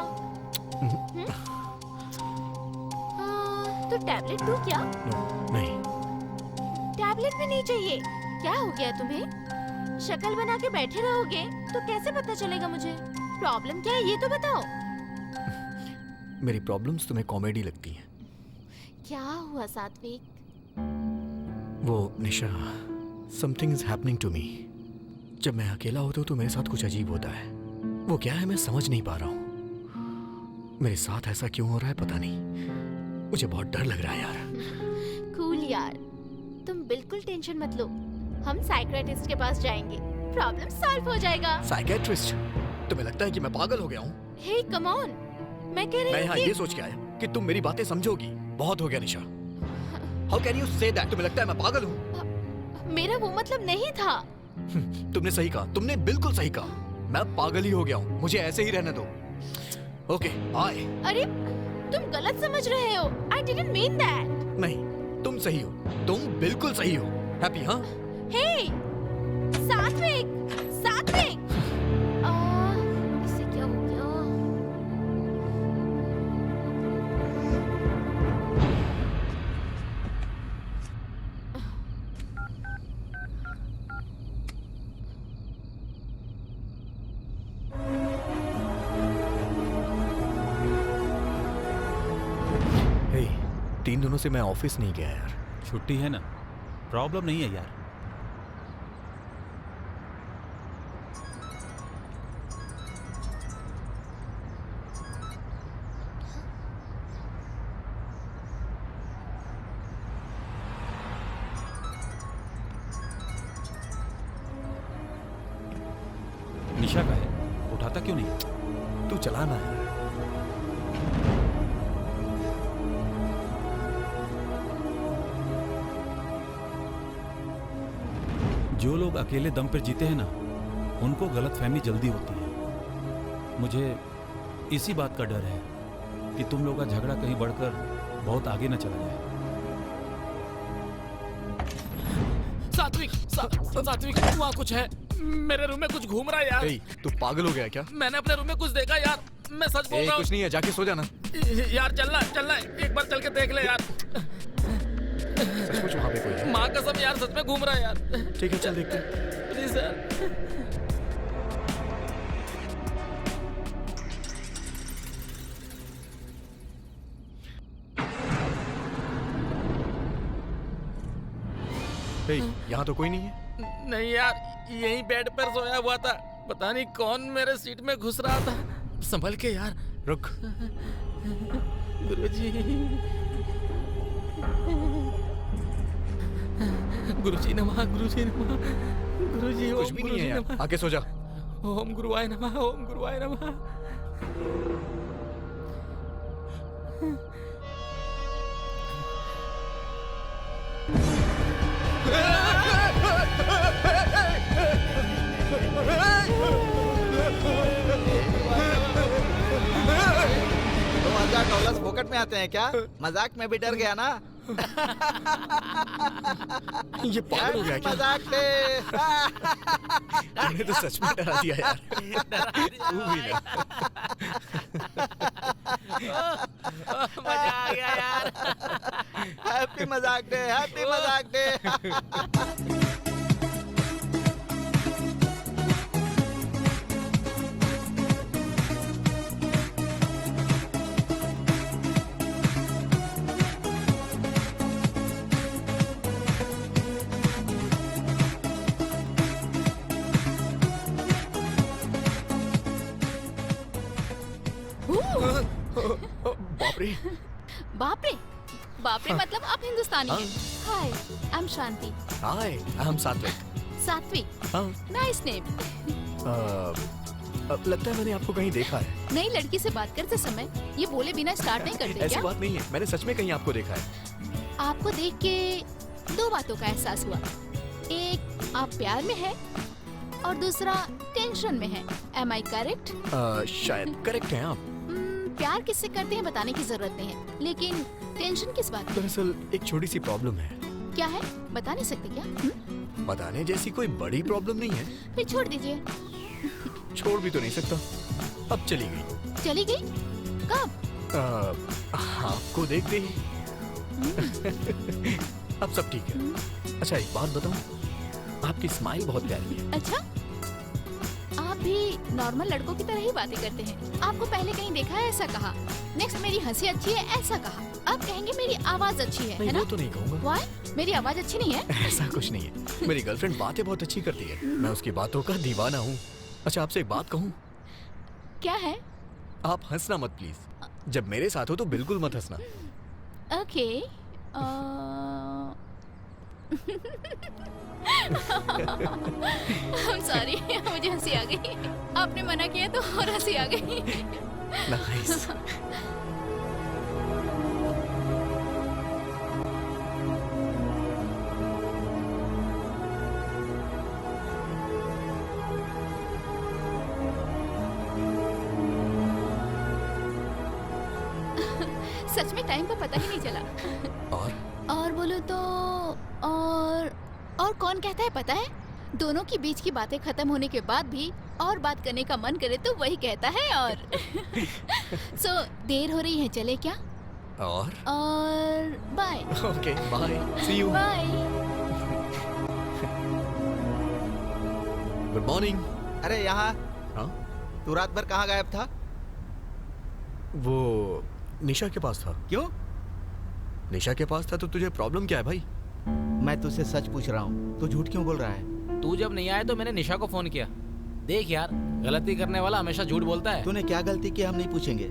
F: तो टैबलेट दूं क्या?
D: नहीं।
F: टैबलेट भी नहीं चाहिए? क्या हो गया तुम्हें? शक्ल बना के बैठे रहोगे तो कैसे पता चलेगा मुझे? प्रॉब्लम क्या है ये तो बताओ।
D: मेरी प्रॉब्लम्स तुम्हें कॉमेडी लगती हैं।
F: क्या हुआ सात्विक?
D: वो Nisha, something is happening to me. जब मैं अकेला होता हूँ तो मेरे साथ कुछ अजीब होता है। वो क्या है मैं समझ नहीं पा रहा हूँ। मेरे साथ ऐसा क्यों हो रहा है पता नहीं। मुझे बहुत डर लग रहा है यार।
F: कूल यार, तुम बिल्कुल टेंशन मत लो। हम साइकियाट्रिस्ट के पास जाएंगे, प्रॉब्लम सॉल्व हो जाएगा।
D: साइकियाट्रिस्ट? तुम्हें लगता है कि मैं पागल हो गया हूँ?
F: हे कम ऑन, मैं कह रही हूँ
D: मैं यहाँ ये सोच के आया कि तुम मेरी बातें समझोगी। बहुत हो गया Nisha. How can you say that? तुम्हें लगता है मैं पागल हूँ?
F: मेरा वो मतलब नहीं था।
D: तुमने सही कहा, तुमने बिल्कुल सही कहा। मैं पागल ही हो गया हूँ, मुझे ऐसे ही रहने दो। Okay, bye.
F: अरे तुम गलत समझ रहे हो। I didn't mean that.
D: नहीं, तुम सही हो, तुम बिल्कुल सही हो। हैप्पी? हाँ।
F: हे सात्विक, सात्विक, इससे क्या हो गया?
D: हे, 3 दिनों से मैं ऑफिस नहीं गया यार।
A: छुट्टी है ना, प्रॉब्लम नहीं है यार। निशा का है, उठाता क्यों नहीं?
D: तू चलाना है।
A: जो लोग अकेले दम पर जीते हैं ना, उनको गलतफहमी जल्दी होती है। मुझे इसी बात का डर है कि तुम लोग का झगड़ा कहीं बढ़कर बहुत आगे न चला जाए।
E: सात्विक, वहाँ कुछ है। मेरे रूम में कुछ घूम रहा है यार।
D: तू पागल हो गया क्या?
E: मैंने अपने रूम में कुछ देखा यार, मैं सच बोल रहा हूँ।
D: कुछ नहीं है, जाके सो जाना।
E: यार चलना है, एक बार चल के देख ले यार।
D: सचमुच वहाँ पे कोई है?
E: माँ कसम यार, सच में घूम रहा है यार।
D: ठीक है, चल देखते हैं।
E: प्लीज यार।
D: यहाँ तो कोई नहीं है।
E: नहीं यार, यहीं बेड पर सोया हुआ था। पता नहीं कौन मेरे सीट में घुस रहा था। संभल के यार।
D: रुक।
E: गुरुजी, गुरुजी नमः, गुरुजी नमः, गुरुजी
D: कुछ भी नहीं है यार, आके सो जा।
E: ओम गुरुवाय नमः, ओम गुरुवाय नमः।
J: $2000 पॉकेट में आते हैं क्या? मजाक में भी डर गया ना?
D: ये पागल हो गया क्या?
J: मजाक थे।
D: मैंने तो सच में डरा दिया यार। तू भी ना।
E: मजा आ गया यार।
J: हैप्पी मजाक डे, हैप्पी मजाक डे।
D: बाप रे।
F: बाप रे, बाप रे मतलब आप हिंदुस्तानी हैं। हाय, I am Shanti.
D: Hi, I am सात्विक।
F: सात्विक,
D: हाँ।
F: Nice name.
D: लगता है मैंने आपको कहीं देखा है।
F: नई लड़की से बात करते समय ये बोले बिना स्टार्ट नहीं करते
D: ऐसी
F: क्या?
D: बात नहीं है, मैंने सच में कहीं आपको देखा है।
F: आपको देख के दो बातों का एहसास हुआ। एक, आप प्यार में हैं और दूसरा टेंशन में है। Am I correct?
D: शायद करेक्ट हैं आप।
F: प्यार किससे करते हैं बताने की जरूरत नहीं है, लेकिन टेंशन किस बात की?
D: दरअसल एक छोटी सी प्रॉब्लम है।
F: क्या है, बता नहीं सकते क्या?
D: बताने जैसी कोई बड़ी प्रॉब्लम नहीं है।
F: फिर छोड़ दीजिए।
D: छोड़ भी तो नहीं सकता। अब चली गई।
F: चली गई? कब?
D: आपको देखते ही। अब सब ठीक है। अच्छा एक बात बताऊं, आपकी स्माइल बहुत प्यारी है।
F: अच्छा, आप भी नॉर्मल लड़कों की तरह ही बातें करते हैं। आपको पहले कहीं देखा है ऐसा कहा। नेक्स्ट मेरी हंसी अच्छी है ऐसा कहा। अब कहेंगे मेरी आवाज अच्छी है
D: नहीं,
F: ना?
D: वो तो नहीं कहूँगा।
F: Why? मेरी आवाज अच्छी नहीं है?
D: ऐसा कुछ नहीं है। मेरी गर्लफ्रेंड बातें बहुत अच्छी करती है। मैं उसकी बातों का दीवाना हूँ। अच्छा आपसे एक बात कहूँ?
F: क्या है?
D: आप हंसना मत प्लीज। जब मेरे साथ हो तो बिल्कुल मत हंसना।
F: ओके। सॉरी, मुझे हंसी आ गई। आपने मना किया तो और हंसी आ गई।
D: नाइस।
F: सच में टाइम का पता ही नहीं चला। और बोलो तो और कौन कहता है पता है? दोनों की बीच की बातें खत्म होने के बाद भी और बात करने का मन करे तो वही कहता है। और सो देर हो रही है, चले क्या?
D: और
F: bye.
D: Okay bye, see you.
F: Bye.
D: Good morning.
J: अरे यहाँ।
D: हाँ?
J: तू रात भर कहाँ गायब था?
D: वो निशा के पास था।
J: क्यों?
D: निशा के पास था तो तुझे प्रॉब्लम क्या है भाई?
J: मैं तुझसे सच पूछ रहा हूँ, तू झूठ क्यों बोल रहा है?
E: तू जब नहीं आया तो मैंने निशा को फोन किया। देख यार, गलती करने वाला हमेशा झूठ बोलता है।
J: तूने क्या गलती की हम नहीं पूछेंगे,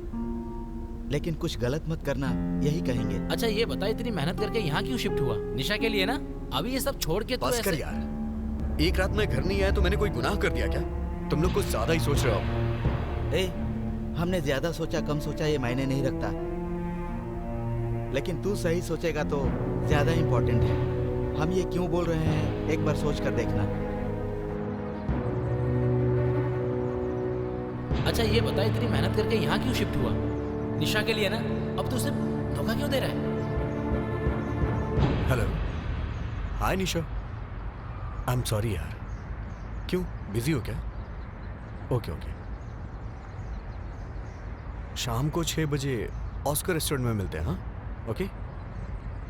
J: लेकिन कुछ गलत मत करना यही कहेंगे।
E: अच्छा ये बता, इतनी मेहनत करके यहाँ क्यों शिफ्ट हुआ? निशा के लिए ना? अभी ये सब छोड़ के
D: बस कर यार। एक रात में घर नहीं आया तो मैंने कोई गुनाह कर दिया क्या? तुम लोग कुछ ज्यादा ही सोच रहे हो।
J: हमने ज्यादा सोचा कम सोचा ये मायने नहीं रखता, लेकिन तू सही सोचेगा तो ज्यादा इम्पोर्टेंट है। हम ये क्यों बोल रहे हैं एक बार सोच कर देखना।
E: अच्छा ये बता, इतनी मेहनत करके यहाँ क्यों शिफ्ट हुआ? निशा के लिए ना? अब तू उसे धोखा क्यों दे रहा है?
D: Hello, hi Nisha. I am sorry यार। क्यों, बिजी हो क्या? ओके ओके, शाम को 6 बजे ऑस्कर रेस्टोरेंट में मिलते हैं। हाँ okay,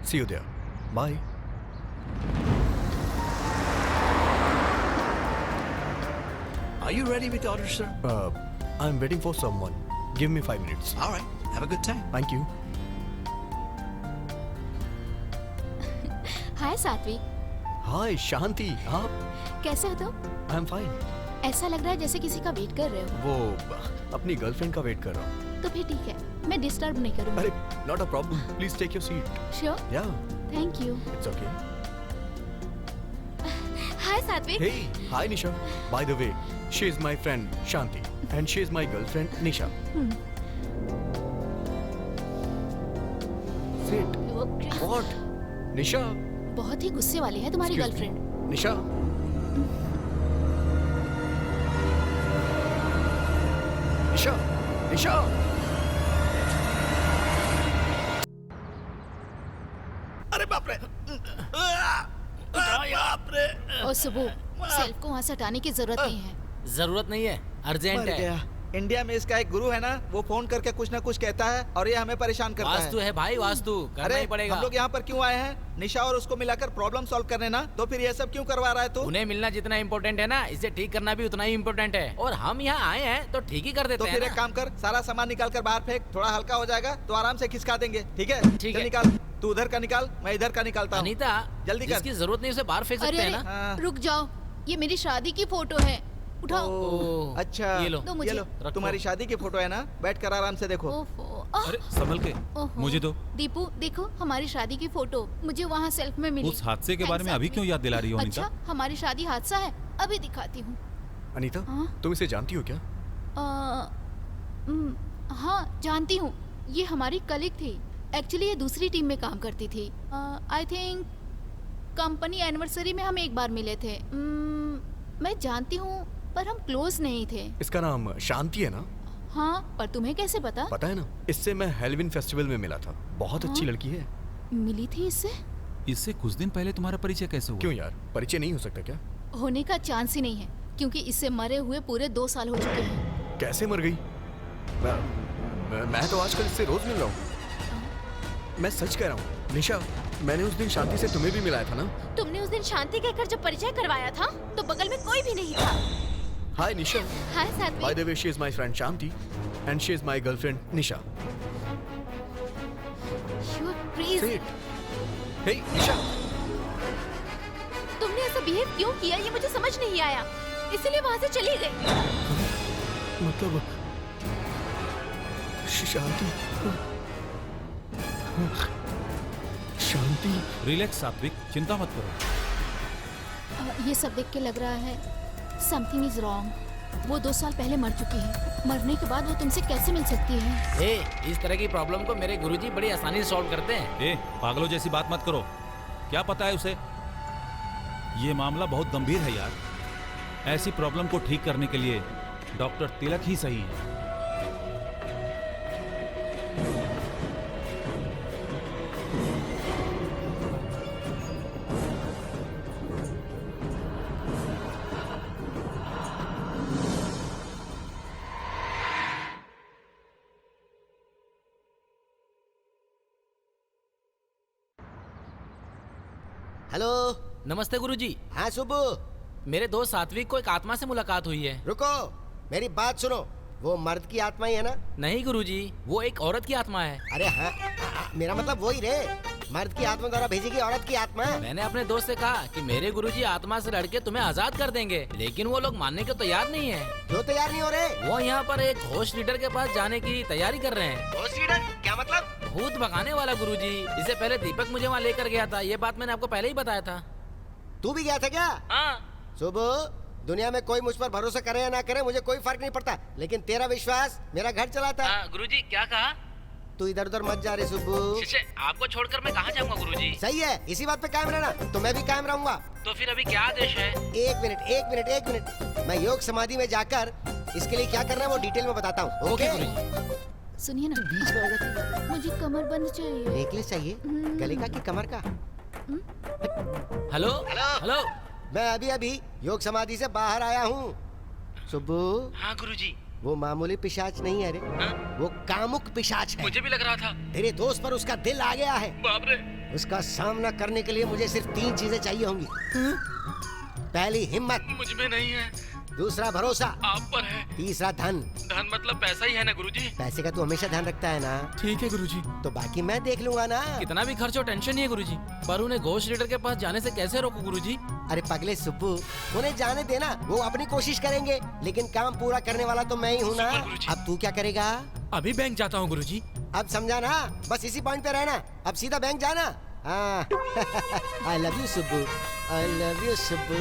D: see you there, bye.
K: Are you ready with the order, sir?
D: I'm waiting for someone. Give me 5 minutes.
K: All right. Have a good time.
D: Thank you.
F: हाय सात्विक।
D: हाय शांति, आप
F: कैसे हो तुम?
D: I'm fine.
F: ऐसा लग रहा है जैसे किसी का वेट कर रहे हो।
D: वो अपनी गर्लफ्रेंड का वेट कर रहा हूँ।
F: तो फिर ठीक है, मैं डिस्टर्ब नहीं करूँगी।
D: अरे not a problem. Please take your seat.
F: Sure?
D: Yeah.
F: Thank you.
D: It's okay.
F: हाय हाय सात्विक।
D: Hey, hi Nisha. By the way, she is my friend Shanti and she is my girlfriend Nisha. Sit. What? Nisha.
F: बहुत ही गुस्से वाली है तुम्हारी
D: Excuse me.
F: Girlfriend.
D: Nisha. Nisha. Nisha.
J: अरे बाप रे बाप रे
C: और सुबह सेल्फ को वहाँ से हटाने की जरूरत नहीं है।
E: जरूरत नहीं है, अर्जेंट
J: मर
E: है।
J: गया। इंडिया में इसका एक गुरु है ना, वो फोन करके कुछ ना कुछ कहता है और ये हमें परेशान करता
E: वास्तु है भाई, वास्तु करना
J: अरे
E: ही पड़ेगा।
J: हम लोग यहाँ पर क्यों आए हैं? निशा और उसको मिलाकर प्रॉब्लम सॉल्व करने ना, तो फिर ये सब क्यों करवा रहा है तू?
E: उन्हें मिलना जितना इम्पोर्टेंट है ना, इसे ठीक करना भी उतना ही इम्पोर्टेंट है। और हम यहाँ आए हैं तो ठीक ही कर देते
J: तो
E: हैं
J: फिर
E: ना।
J: एक काम कर, सारा सामान निकाल कर बाहर फेंक, थोड़ा हल्का हो जाएगा तो आराम से खिसका देंगे। ठीक है?
E: ठीक
J: चल
E: है।
J: निकाल, तू उधर का निकाल, मैं इधर का निकालता हूँ।
E: अनीता,
J: जल्दी कर।
E: जिसकी जरूरत नहीं उसे बाहर फेंक सकते
C: अरे
E: हैं ना।
J: हाँ।
C: रुक जाओ, ये मेरी शादी की फोटो है, उठाओ।
E: ओह,
J: अच्छा
E: ये लो।
C: दो मुझे।
J: ये लो,
E: रखो।
J: तुम्हारी शादी की फोटो है ना, बैठ कर आराम से देखो।
C: ओफो, आह,
A: अरे संभल के,
C: ओहो।
A: मुझे दो।
C: दीपू देखो हमारी शादी की फोटो मुझे वहाँ सेल्फ में मिली।
A: उस हादसे के बारे में
C: Thanks,
A: अभी क्यों याद दिला रही हो अनीता?
C: अच्छा हमारी शादी हादसा है, अभी दिखाती हूँ।
D: अनीता,
C: हाँ?
D: तुम इसे जानती हो क्या?
C: हाँ जानती हूँ, ये हमारी कलीग थी। एक्चुअली ये दूसरी टीम में काम करती थी। आई थिंक कंपनी एनिवर्सरी में हम एक बार मिले थे। मैं जानती हूँ पर हम क्लोज नहीं थे।
D: इसका नाम शांति है ना?
C: हाँ, पर तुम्हें कैसे पता?
D: पता है ना, इससे मैं हेलविन फेस्टिवल में मिला था। बहुत अच्छी लड़की है।
C: मिली थी इससे?
A: इससे कुछ दिन पहले तुम्हारा परिचय कैसे हुआ?
D: क्यों यार, परिचय नहीं हो सकता क्या?
C: होने का चांस ही नहीं है, क्योंकि इससे मरे हुए पूरे 2 साल हो चुके हैं।
D: कैसे मर गई? मैं तो आजकल इससे रोज मिल रहा हूँ। मैं सच कह रहा हूँ निशा, मैंने उस दिन शांति से तुम्हें भी मिलाया था ना?
F: तुमने उस दिन शांति कहकर जब परिचय करवाया था तो बगल में कोई भी नहीं था।
D: हाय निशा।
F: हाय सात्विक।
D: By the way, she is my friend Shanti and she is my girlfriend Nisha.
F: You are crazy.
D: Say it. Hey निशा।
F: तुमने ऐसा बिहेव क्यों किया ये मुझे समझ नहीं आया, इसलिए वहाँ से चली गई।
D: मतलब शांति। शांति।
A: रिलैक्स सात्विक, चिंता मत करो।
C: ये सब देख के लग रहा है समथिंग इज रॉन्ग। वो 2 साल पहले मर चुकी है, मरने के बाद वो तुमसे कैसे मिल सकती है?
E: इस तरह की प्रॉब्लम को मेरे गुरुजी बड़ी आसानी से सॉल्व करते हैं।
A: पागलों जैसी बात मत करो। क्या पता है उसे? ये मामला बहुत गंभीर है यार। ऐसी प्रॉब्लम को ठीक करने के लिए डॉक्टर तिलक ही सही है।
G: हेलो।
E: नमस्ते गुरुजी।
G: हाँ सुबह।
E: मेरे दोस्त सात्विक को एक आत्मा से मुलाकात हुई है।
G: रुको, मेरी बात सुनो। वो मर्द की आत्मा ही है ना?
E: नहीं गुरुजी, वो एक औरत की आत्मा है।
G: अरे हाँ, मेरा मतलब वही रे, मर्द की आत्मा द्वारा भेजी गई औरत की आत्मा।
E: मैंने अपने दोस्त से कहा कि मेरे गुरुजी आत्मा से लड़के तुम्हें आजाद कर देंगे, लेकिन वो लोग मानने को तैयार नहीं है।
G: क्यों तैयार नहीं हो रहे?
E: वो यहाँ पर एक होस्ट लीडर के पास जाने की तैयारी कर रहे हैं।
G: होस्ट लीडर क्या मतलब?
E: भूत भगाने वाला गुरुजी। इससे पहले दीपक मुझे वहाँ लेकर गया था, ये बात मैंने आपको पहले ही बताया था।
G: तू भी गया था क्या?
E: हाँ।
G: सुबह, दुनिया में कोई मुझ पर भरोसा करे या ना करे मुझे कोई फर्क नहीं पड़ता, लेकिन तेरा विश्वास मेरा घर चलाता है।
E: गुरुजी क्या कहा?
G: तू इधर उधर मत जा रे सुबह।
E: आपको छोड़कर मैं कहाँ जाऊँगा गुरुजी?
G: सही है, इसी बात पे कायम रहना तो मैं भी कायम रहूंगा।
E: तो फिर अभी क्या आदेश है?
G: एक मिनट, मैं योग समाधि में जाकर इसके लिए क्या करना है वो डिटेल में बताता हूँ। ओके
E: गुरुजी।
C: सुनिए ना,
G: बीच में आ जाती है।
C: मुझे कमर बंद चाहिए।
G: नेकलेस चाहिए? गले का कि कमर का?
E: Hello hello.
G: मैं अभी योग समाधि से बाहर आया हूँ। सुब्बू।
E: हाँ गुरुजी।
G: वो मामूली पिशाच नहीं है रे, वो कामुक पिशाच है।
E: मुझे भी लग रहा था।
G: तेरे दोस्त पर उसका दिल आ गया है।
E: बाप रे।
G: उसका सामना करने के लिए मुझे सिर्फ 3 चीजें चाहिए होंगी। पहली हिम्मत,
E: मुझ में नहीं है।
G: दूसरा भरोसा,
E: आप पर है।
G: तीसरा धन।
E: धन मतलब पैसा ही है ना गुरुजी?
G: पैसे का तू हमेशा ध्यान रखता है ना?
E: ठीक है गुरुजी।
G: तो बाकी मैं देख लूंगा ना।
E: कितना भी खर्च हो टेंशन नहीं है गुरुजी, पर उन्हें घोष लीडर के पास जाने से कैसे रोकूं गुरुजी?
G: अरे पगले सुब्बू, उन्हें जाने देना, वो अपनी कोशिश करेंगे, लेकिन काम पूरा करने वाला तो मैं ही हूँ ना। अब तू क्या करेगा?
E: अभी बैंक जाता हूँ गुरुजी।
G: अब समझा ना, बस इसी पॉइंट पे रहना। अब सीधा बैंक जाना। I love you Subbu, I love you Subbu.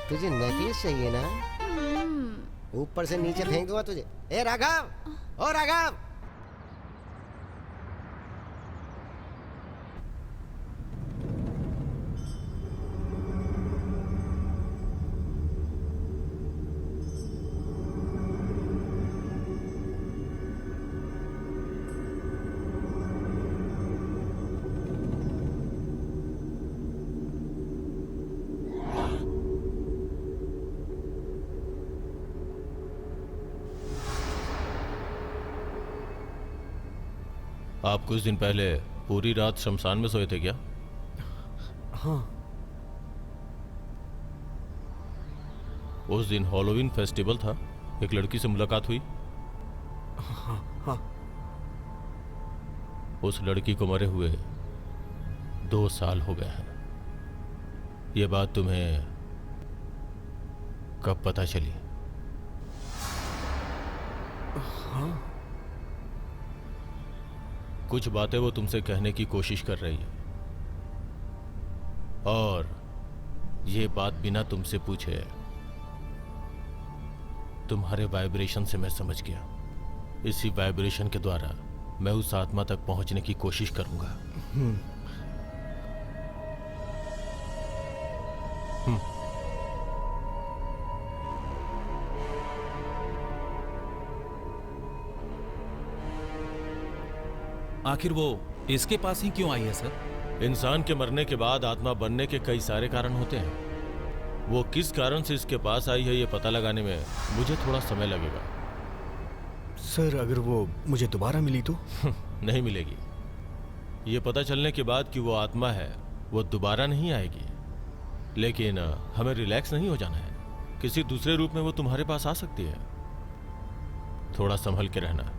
G: तुझे नेकलेस चाहिए ना? ऊपर से नीचे फेंक दूंगा तुझे। ए राघव, ओ राघव।
H: आप कुछ दिन पहले पूरी रात शमशान में सोए थे क्या?
D: हाँ।
H: उस दिन हॉलोवीन फेस्टिवल था, एक लड़की से मुलाकात हुई।
D: हाँ।
H: उस लड़की को मरे हुए 2 साल हो गए हैं। ये बात तुम्हें कब पता चली?
D: हाँ।
H: कुछ बातें वो तुमसे कहने की कोशिश कर रही है, और ये बात बिना तुमसे पूछे तुम्हारे वाइब्रेशन से मैं समझ गया। इसी वाइब्रेशन के द्वारा मैं उस आत्मा तक पहुंचने की कोशिश करूंगा।
A: आखिर वो इसके पास ही क्यों आई है सर?
H: इंसान के मरने के बाद आत्मा बनने के कई सारे कारण होते हैं। वो किस कारण से इसके पास आई है ये पता लगाने में मुझे थोड़ा समय लगेगा।
D: सर, अगर वो मुझे दोबारा मिली तो?
H: नहीं मिलेगी। ये पता चलने के बाद कि वो आत्मा है, वो दोबारा नहीं आएगी। लेकिन हमें रिलैक्स नहीं हो जाना है। किसी दूसरे रूप में वो तुम्हारे पास आ सकती है। थोड़ा संभल के रहना।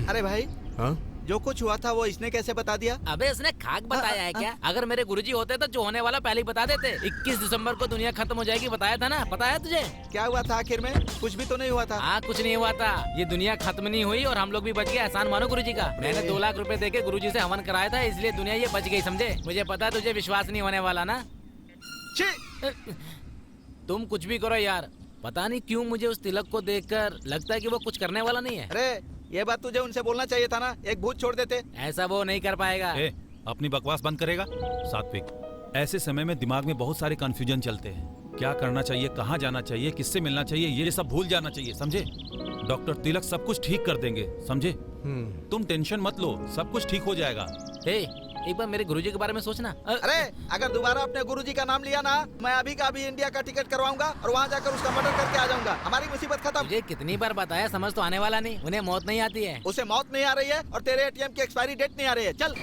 J: अरे भाई,
D: हाँ?
J: जो कुछ हुआ था वो इसने कैसे बता दिया?
E: अबे इसने खाक बताया है क्या? अगर मेरे गुरुजी होते तो जो होने वाला पहले ही बता देते। 21 दिसंबर को दुनिया खत्म हो जाएगी, बताया था ना? पता है तुझे?
J: क्या हुआ था आखिर में? कुछ भी तो नहीं हुआ था।
E: हाँ, कुछ नहीं हुआ था। ये दुनिया खत्म नहीं हुई और हम लोग भी बच गए। एहसान मानो गुरुजी का। मैंने 2 लाख रुपए देके गुरुजी से हवन कराया था, इसलिए दुनिया ये बच गई, समझे? मुझे पता है तुझे विश्वास नहीं होने वाला ना। तुम कुछ भी करो यार, पता नहीं क्यों मुझे उस तिलक को देखकर लगता है कि वो कुछ करने वाला नहीं है।
J: अरे ये बात तुझे उनसे बोलना चाहिए था ना, एक भूत छोड़ देते।
E: ऐसा वो नहीं कर पाएगा।
A: अपनी बकवास बंद करेगा? सात्विक, ऐसे समय में दिमाग में बहुत सारे कंफ्यूजन चलते हैं। क्या करना चाहिए, कहाँ जाना चाहिए, किससे मिलना चाहिए, ये सब भूल जाना चाहिए, समझे? डॉक्टर तिलक सब कुछ ठीक कर देंगे, समझे? तुम टेंशन मत लो, सब कुछ ठीक हो जाएगा।
E: एक बार मेरे गुरुजी के बारे में सोचना।
J: अरे अगर दोबारा अपने गुरुजी का नाम लिया ना, मैं अभी का अभी इंडिया का टिकट करवाऊंगा और वहाँ जाकर उसका मर्डर करके आ जाऊंगा। हमारी मुसीबत खत्म।
E: मुझे कितनी बार बताया, समझ तो आने वाला नहीं। उन्हें मौत नहीं आती है।
J: उसे मौत नहीं आ रही है और तेरे एटीएम की एक्सपायरी डेट नहीं आ रही है। चल।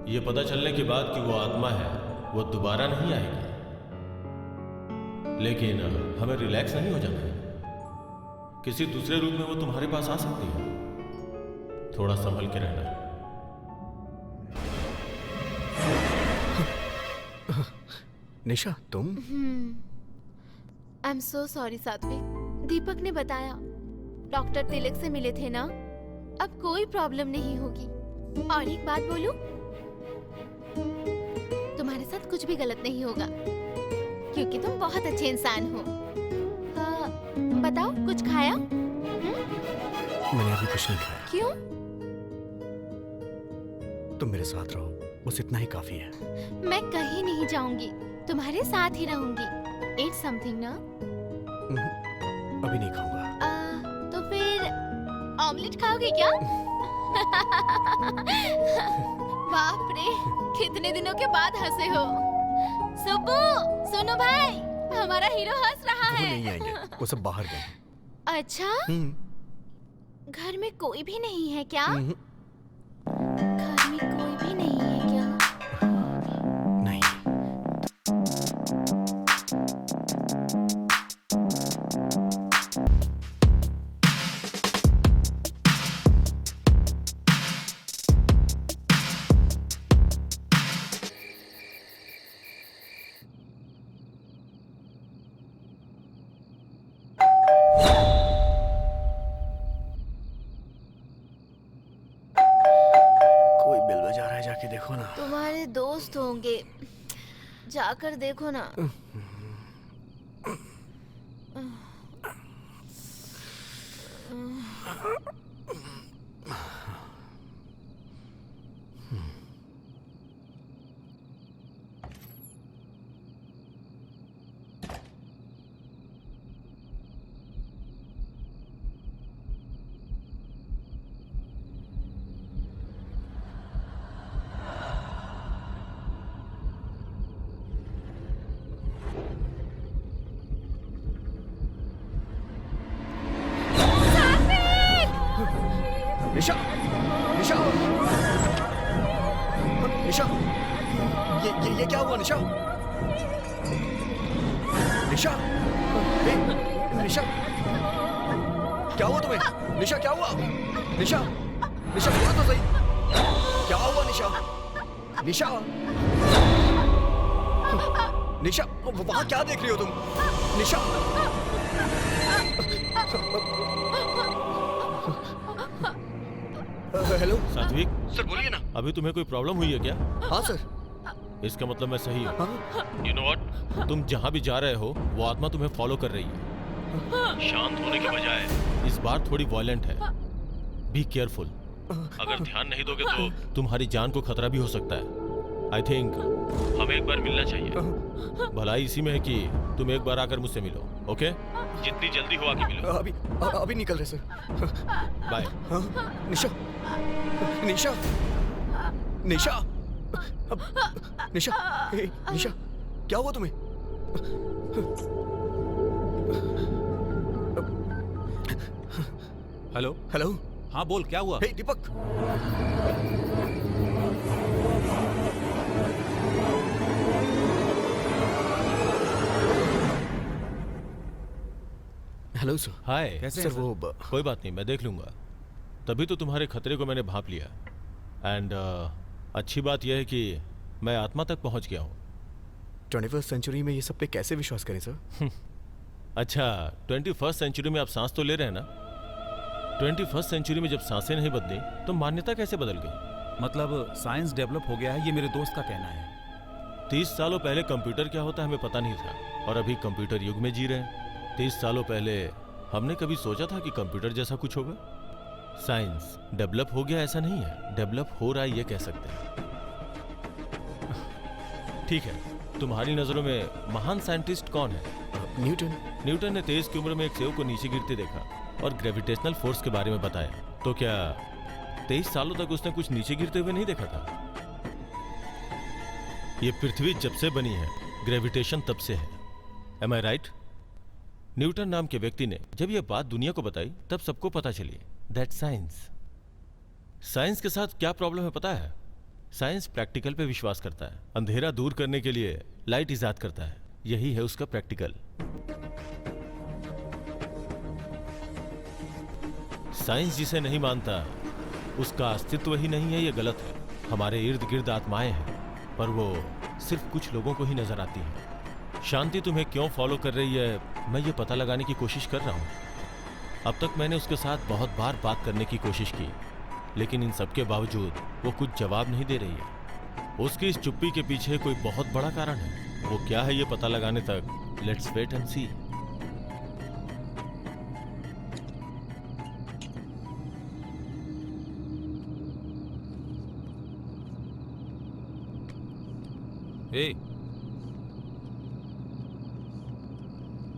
H: ये पता चलने के बाद कि वो आत्मा है, वो दोबारा नहीं आएगी। लेकिन हमें रिलैक्स नहीं हो जाना है। किसी दूसरे रूप में वो तुम्हारे पास आ सकती है। थोड़ा संभल के रहना।
D: निशा, तुम?
F: आई एम सो सॉरी सात्विक। दीपक ने बताया डॉक्टर तिलक से मिले थे ना, अब कोई प्रॉब्लम नहीं होगी। और एक बात बोलूं, तुम्हारे साथ कुछ भी गलत नहीं होगा, क्योंकि तुम बहुत अच्छे इंसान हो। बताओ, कुछ खाया?
D: मैंने अभी कुछ नहीं खाया।
F: क्यों?
D: तुम मेरे साथ रहो, बस इतना ही काफी है।
F: मैं कहीं नहीं जाऊंगी, तुम्हारे साथ ही रहूंगी। Eat something ना?
D: अभी नहीं खाऊंगा।
F: तो फिर ऑमलेट खाओगे क्या? बाप रे, कितने दिनों के बाद हंसे हो। सुब्बू, सुनो भाई, हमारा हीरो हंस रहा है।
D: वो नहीं आएंगे, वो सब बाहर गए।
F: अच्छा? घर में कोई भी नहीं है क्या? घर में कोई भी नहीं है दोस्त होंगे। जाकर देखो ना।
D: निशा, निशा, निशा, ये क्या हुआ निशा? निशा, निशा, क्या हुआ तुम्हें? निशा क्या हुआ? निशा, निशा बोलो तो सही, क्या हुआ निशा? निशा, निशा, वहां क्या देख रही हो तुम? निशा, हेलो
H: सात्विक,
D: सर बोलिए ना।
H: अभी तुम्हें कोई प्रॉब्लम हुई है क्या?
D: हाँ सर।
H: इसका मतलब मैं सही हूँ।
D: हाँ?
H: You know what? तुम जहाँ भी जा रहे हो वो आत्मा तुम्हें फॉलो कर रही है। शांत होने के बजाय इस बार थोड़ी वायलेंट है। Be careful. अगर ध्यान नहीं दोगे तो तुम्हारी जान को खतरा भी हो सकता है। आई थिंक हमें एक बार मिलना चाहिए। भलाई इसी में है कि तुम एक बार आकर मुझसे मिलो, ओके? जितनी जल्दी हो आके मिलो।
D: अभी निकल रहे सर।
H: बाय।
D: निशा, निशा, निशा, निशा, निशा, क्या हुआ तुम्हें?
A: हेलो।
D: हेलो।
A: हाँ बोल, क्या हुआ?
D: Hey Deepak. Hello sir.
H: Hi.
A: कैसे
D: सर
A: हैं
D: वो
H: कोई बात नहीं, मैं देख लूंगा। तभी तो तुम्हारे खतरे को मैंने भांप लिया। एंड अच्छी बात यह है कि मैं आत्मा तक पहुंच गया हूं।
D: 21st सेंचुरी में ये सब पे कैसे विश्वास करें सर?
H: अच्छा, 21st सेंचुरी में आप सांस तो ले रहे हैं ना? 21st सेंचुरी में जब सांसें नहीं बदली तो मान्यता कैसे बदल गई?
A: मतलब साइंस डेवलप हो गया है, ये मेरे दोस्त का कहना है।
H: 30 सालों पहले कंप्यूटर क्या होता है हमें पता नहीं था, और अभी कंप्यूटर युग में जी रहे हैं। 30 सालों पहले हमने कभी सोचा था कि कंप्यूटर जैसा कुछ होगा? साइंस डेवलप हो गया ऐसा नहीं है, डेवलप हो रहा है ये कह सकते हैं। ठीक है, तुम्हारी नजरों में महान साइंटिस्ट कौन है?
D: न्यूटन।
H: न्यूटन ने 23 की उम्र में एक सेव को नीचे गिरते देखा और ग्रेविटेशनल फोर्स के बारे में बताया। तो क्या 23 सालों तक उसने कुछ नीचे गिरते हुए नहीं देखा था? ये पृथ्वी जब से बनी है, ग्रेविटेशन तब से है। Am I right? न्यूटन नाम के व्यक्ति ने जब यह बात दुनिया को बताई तब सबको पता चली दैट साइंस। साइंस के साथ क्या प्रॉब्लम है पता है? साइंस प्रैक्टिकल पे विश्वास करता है। अंधेरा दूर करने के लिए लाइट इजाद करता है, यही है उसका प्रैक्टिकल। साइंस जिसे नहीं मानता उसका अस्तित्व ही नहीं है, ये गलत है। हमारे इर्द गिर्द आत्माएं हैं, पर वो सिर्फ कुछ लोगों को ही नजर आती हैं। शांति तुम्हें क्यों फॉलो कर रही है, मैं ये पता लगाने की कोशिश कर रहा हूं। अब तक मैंने उसके साथ बहुत बार बात करने की कोशिश की, लेकिन इन सब के बावजूद वो कुछ जवाब नहीं दे रही है। उसकी इस चुप्पी के पीछे कोई बहुत बड़ा कारण है। वो क्या है ये पता लगाने तक लेट्स वेट एंड सी।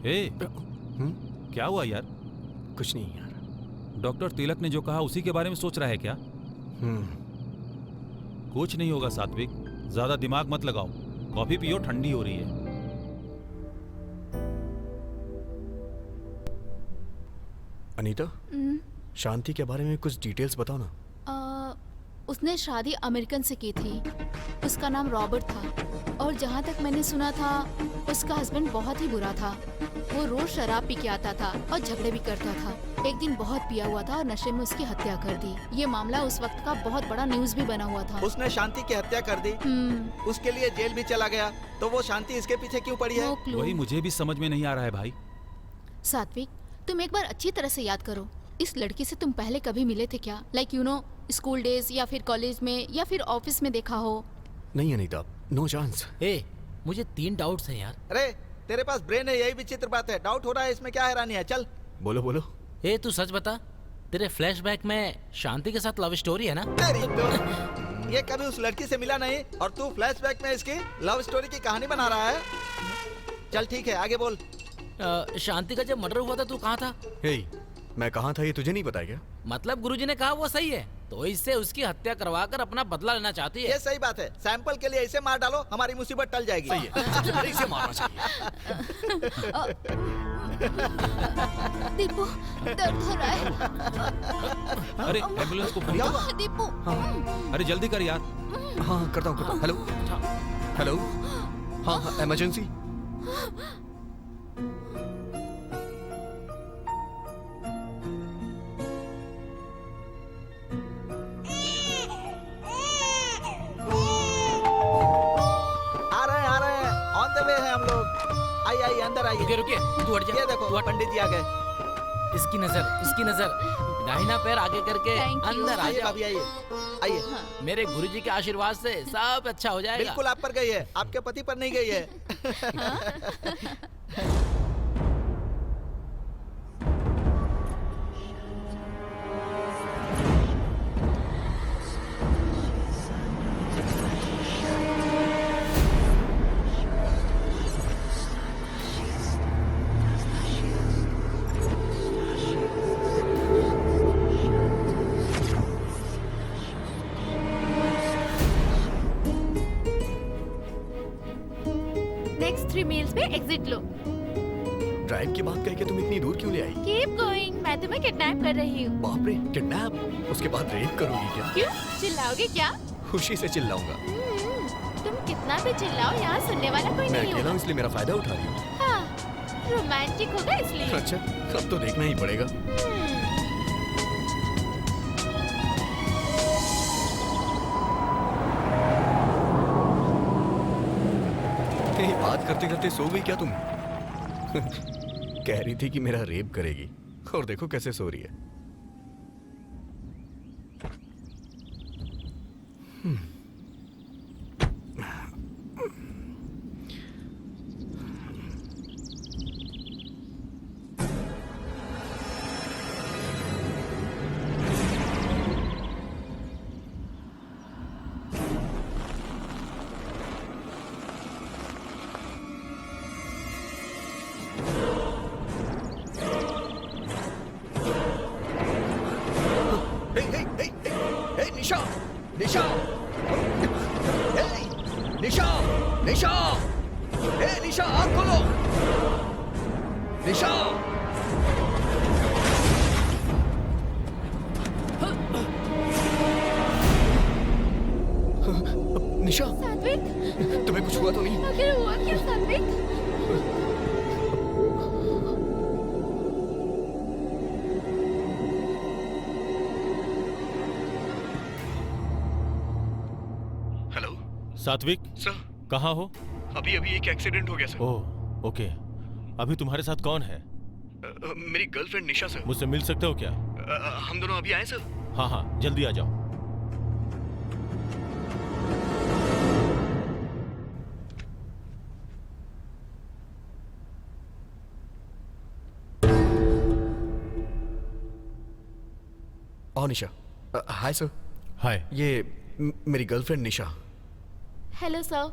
A: ए, क्या हुआ यार?
D: कुछ नहीं यार।
A: डॉक्टर तिलक ने जो कहा उसी के बारे में सोच रहा है क्या? कुछ नहीं होगा सात्विक, ज्यादा दिमाग मत लगाओ। कॉफी पियो, ठंडी हो रही है।
D: अनीता, शांति के बारे में कुछ डिटेल्स बताओ ना।
C: उसने शादी अमेरिकन से की थी। उसका नाम रॉबर्ट था, और जहाँ तक मैंने सुना था उसका हस्बैंड बहुत ही बुरा था। वो रोज शराब पी के आता था और झगड़े भी करता था। एक दिन बहुत पिया हुआ था और नशे में उसकी हत्या कर दी। ये मामला उस वक्त का बहुत बड़ा न्यूज भी बना हुआ था।
J: उसने शांति की हत्या कर दी, उसके लिए जेल भी चला गया, तो वो शांति इसके पीछे क्यों पड़ी है?
A: वही मुझे भी समझ में नहीं आ रहा है भाई।
C: सात्विक, तुम एक बार अच्छी तरह से याद करो, इस लड़की से तुम पहले कभी मिले थे क्या? Like you know, school days या फिर कॉलेज में या फिर ऑफिस में देखा हो?
D: नहीं अनीता, नो चांस।
E: ए, मुझे 3 डाउट्स हैं यार।
J: अरे तेरे पास ब्रेन है, यही विचित्र बात है। डाउट हो रहा है, इसमें क्या हैरानी है? चल
D: बोलो बोलो।
E: ए, तू सच बता, तेरे फ्लैशबैक में शांति के साथ लव स्टोरी है ना?
J: तेरी तो ये कभी उस लड़की से मिला नहीं और तू फ्लैशबैक में इसकी लव स्टोरी की कहानी बना रहा है। चल ठीक है, आगे बोल।
E: शांति का जब मर्डर हुआ था तू कहाँ था?
D: हे, मैं कहाँ था ये तुझे नहीं पता क्या?
E: मतलब गुरुजी ने कहा वो सही है, तो इससे उसकी हत्या करवाकर अपना बदला लेना चाहती है।
J: ये सही बात है। सैंपल के लिए इसे मार डालो, हमारी मुसीबत टल जाएगी।
D: सही है, सबसे पहले इसे मारना चाहिए।
C: दीपू, दर्द हो रहा है।
A: अरे एम्बुलेंस को फोन कर।
C: दीपू,
A: अरे जल्दी कर यार।
D: हाँ करता हूँ। हेलो हेलो, हाँ इमरजेंसी।
J: आ रहे हैं, ऑन द वे है हम लोग। आइए अंदर आइए।
E: रुकिए, तू हट जा।
J: ये देखो पंडित जी आ गए।
E: इसकी नजर, दाहिना पैर आगे करके अंदर आ
J: आइए
E: जाओ।
J: भाभी, आइए आइए।
E: मेरे गुरुजी के आशीर्वाद से सब अच्छा हो जाएगा।
J: बिल्कुल आप पर गई है, आपके पति पर नहीं गई है।
F: नेक्स्ट 3 मील्स पे एग्जिट लो।
D: ड्राइव की बात करके तुम इतनी दूर क्यों ले आई?
F: कीप गोइंग, मैं तुम्हें किडनैप कर रही हूँ।
D: बाप रे, किडनैप? उसके बाद रेप करोगी क्या?
F: क्यों, चिल्लाओगे क्या?
D: खुशी से चिल्लाऊंगा।
F: तुम कितना भी चिल्लाओ, यहाँ सुनने वाला कोई
D: मैं
F: नहीं
D: अकेला
F: होगा।
D: हूँ इसलिए मेरा फायदा उठा रही हूँ।
F: हाँ, रोमांटिक होगा इसलिए।
D: अच्छा, अब तो देखना ही पड़ेगा। बात करते करते सो गई क्या तुम? कह रही थी कि मेरा रेप करेगी और देखो कैसे सो रही है। निशा,
F: सात्विक,
D: तुम्हें कुछ हुआ तो नहीं?
F: आखिर हुआ क्या सात्विक?
D: हेलो
H: सात्विक,
D: सर।
H: कहाँ हो?
D: अभी एक एक्सीडेंट हो गया सर।
H: ओह ओके, अभी तुम्हारे साथ कौन है?
D: मेरी गर्लफ्रेंड निशा सर।
H: मुझसे मिल सकते हो क्या?
D: हम दोनों अभी आए सर।
H: हाँ हाँ, जल्दी आ जाओ।
D: आओ निशा। Hi sir.
H: हाय।
D: ये मेरी girlfriend Nisha.
F: Hello sir.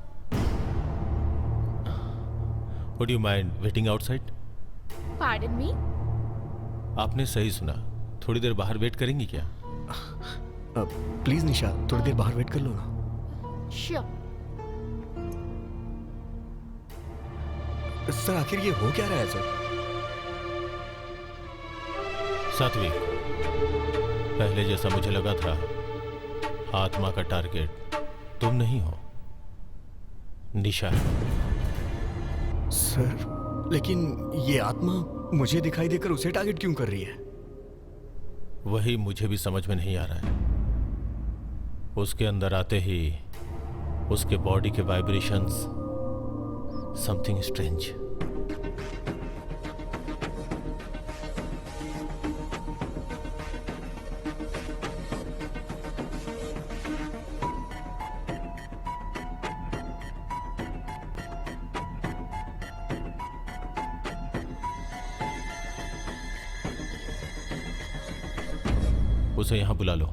H: Would you mind waiting outside?
F: Pardon me?
H: आपने सही सुना, थोड़ी देर बाहर वेट करेंगी क्या?
D: प्लीज निशा, थोड़ी देर बाहर वेट कर लो ना।
F: श्योर।
D: सर आखिर ये हो क्या रहा है सर?
H: सात्विक, पहले जैसा मुझे लगा था, आत्मा का टारगेट तुम नहीं हो, निशा है।
D: सर लेकिन ये आत्मा मुझे दिखाई देकर उसे टारगेट क्यों कर रही है?
H: वही मुझे भी समझ में नहीं आ रहा है। उसके अंदर आते ही उसके बॉडी के वाइब्रेशंस, समथिंग स्ट्रेंज। उसे यहाँ बुला लो।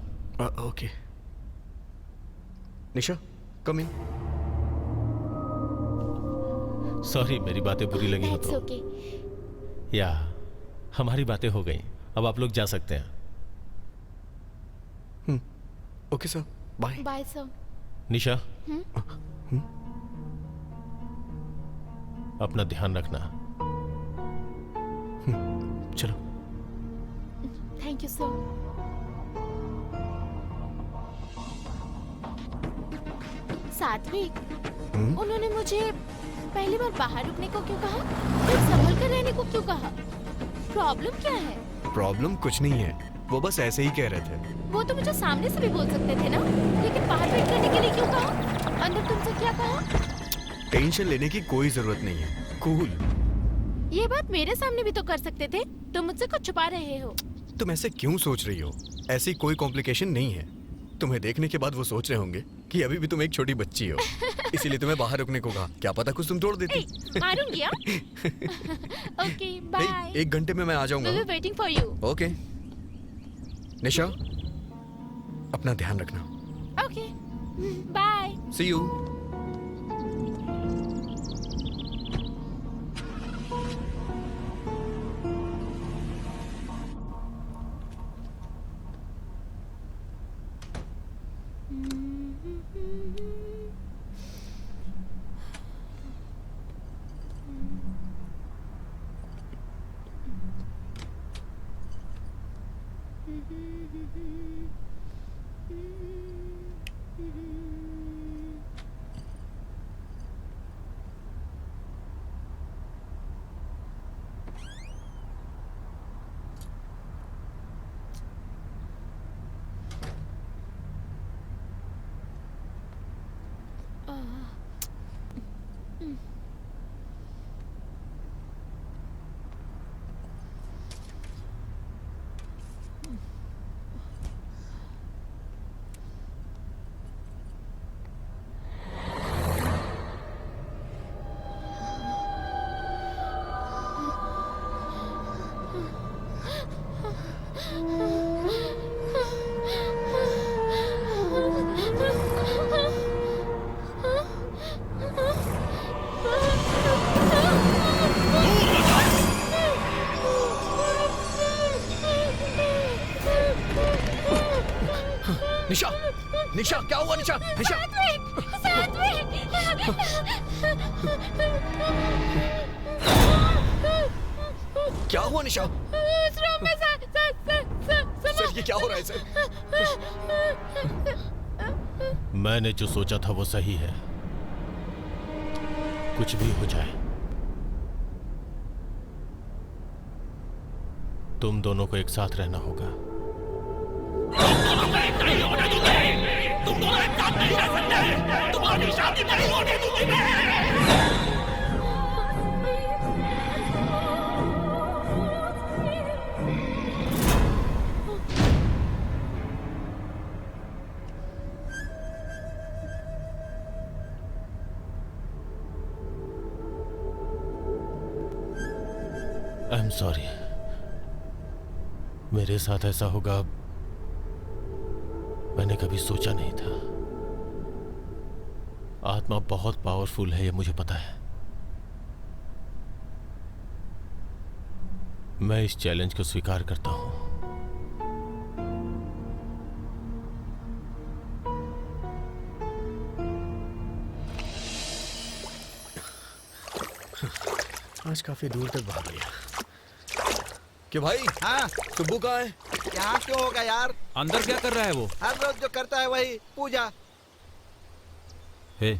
D: ओके। निशा, कम इन।
H: सॉरी, मेरी बातें बुरी लगी हो
F: That's
H: तो।
F: okay.
H: या हमारी बातें हो गई, अब आप लोग जा सकते हैं।
D: Okay sir, bye.
F: Bye sir.
H: Nisha, अपना ध्यान रखना।
D: चलो।
F: Thank you sir. सात्विक, उन्होंने मुझे पहली बार बाहर रुकने को क्यों कहा? फिर संभल कर रहने को क्यों कहा? प्रॉब्लम क्या है?
D: प्रॉब्लम कुछ नहीं है, वो बस ऐसे ही कह रहे थे।
F: वो तो मुझे सामने से भी बोल सकते थे ना, लेकिन बाहर वेट करने के लिए क्यों कहा? अंदर तुमसे क्या कहा?
D: टेंशन लेने की कोई जरूरत नहीं है, कूल।
F: ये बात मेरे सामने भी तो कर सकते थे। तुम मुझसे कुछ छुपा रहे हो।
D: तुम ऐसे क्यों सोच रही हो? ऐसी कोई कॉम्प्लिकेशन नहीं है। तुम्हें देखने के बाद वो सोच रहे होंगे कि अभी भी तुम एक छोटी बच्ची हो, इसीलिए तुम्हें बाहर रुकने को कहा। क्या पता कुछ तुम तोड़ देती।
F: मारूंगी हाँ? Okay bye.
D: नहीं, 1 घंटे में मैं आ जाऊंगा।
F: We'll be waiting for you.
D: Okay. Nisha, अपना ध्यान रखना।
F: Okay bye.
D: See you. Nisha, Nisha, क्या हुआ निशा? निशा, क्या हुआ निशा? सर, ये क्या हो रहा है सर?
H: मैंने जो सोचा था वो सही है। कुछ भी हो जाए, तुम दोनों को एक साथ रहना होगा। तुम दोनों एक साथ नहीं रह सकते। तुम्हारी शादी नहीं होने दूंगी मैं। आई एम सॉरी, मेरे साथ ऐसा होगा मैंने कभी सोचा नहीं था। आत्मा बहुत पावरफुल है, ये मुझे पता है। मैं इस चैलेंज को स्वीकार करता हूं।
D: आज काफी दूर तक भाग लिया। कि भाई,
J: हाँ
D: सुब्बू कहाँ है?
J: यहाँ क्यों होगा यार?
A: अंदर क्या कर रहा है वो?
J: हर रोज जो करता है वही, पूजा।
A: हे,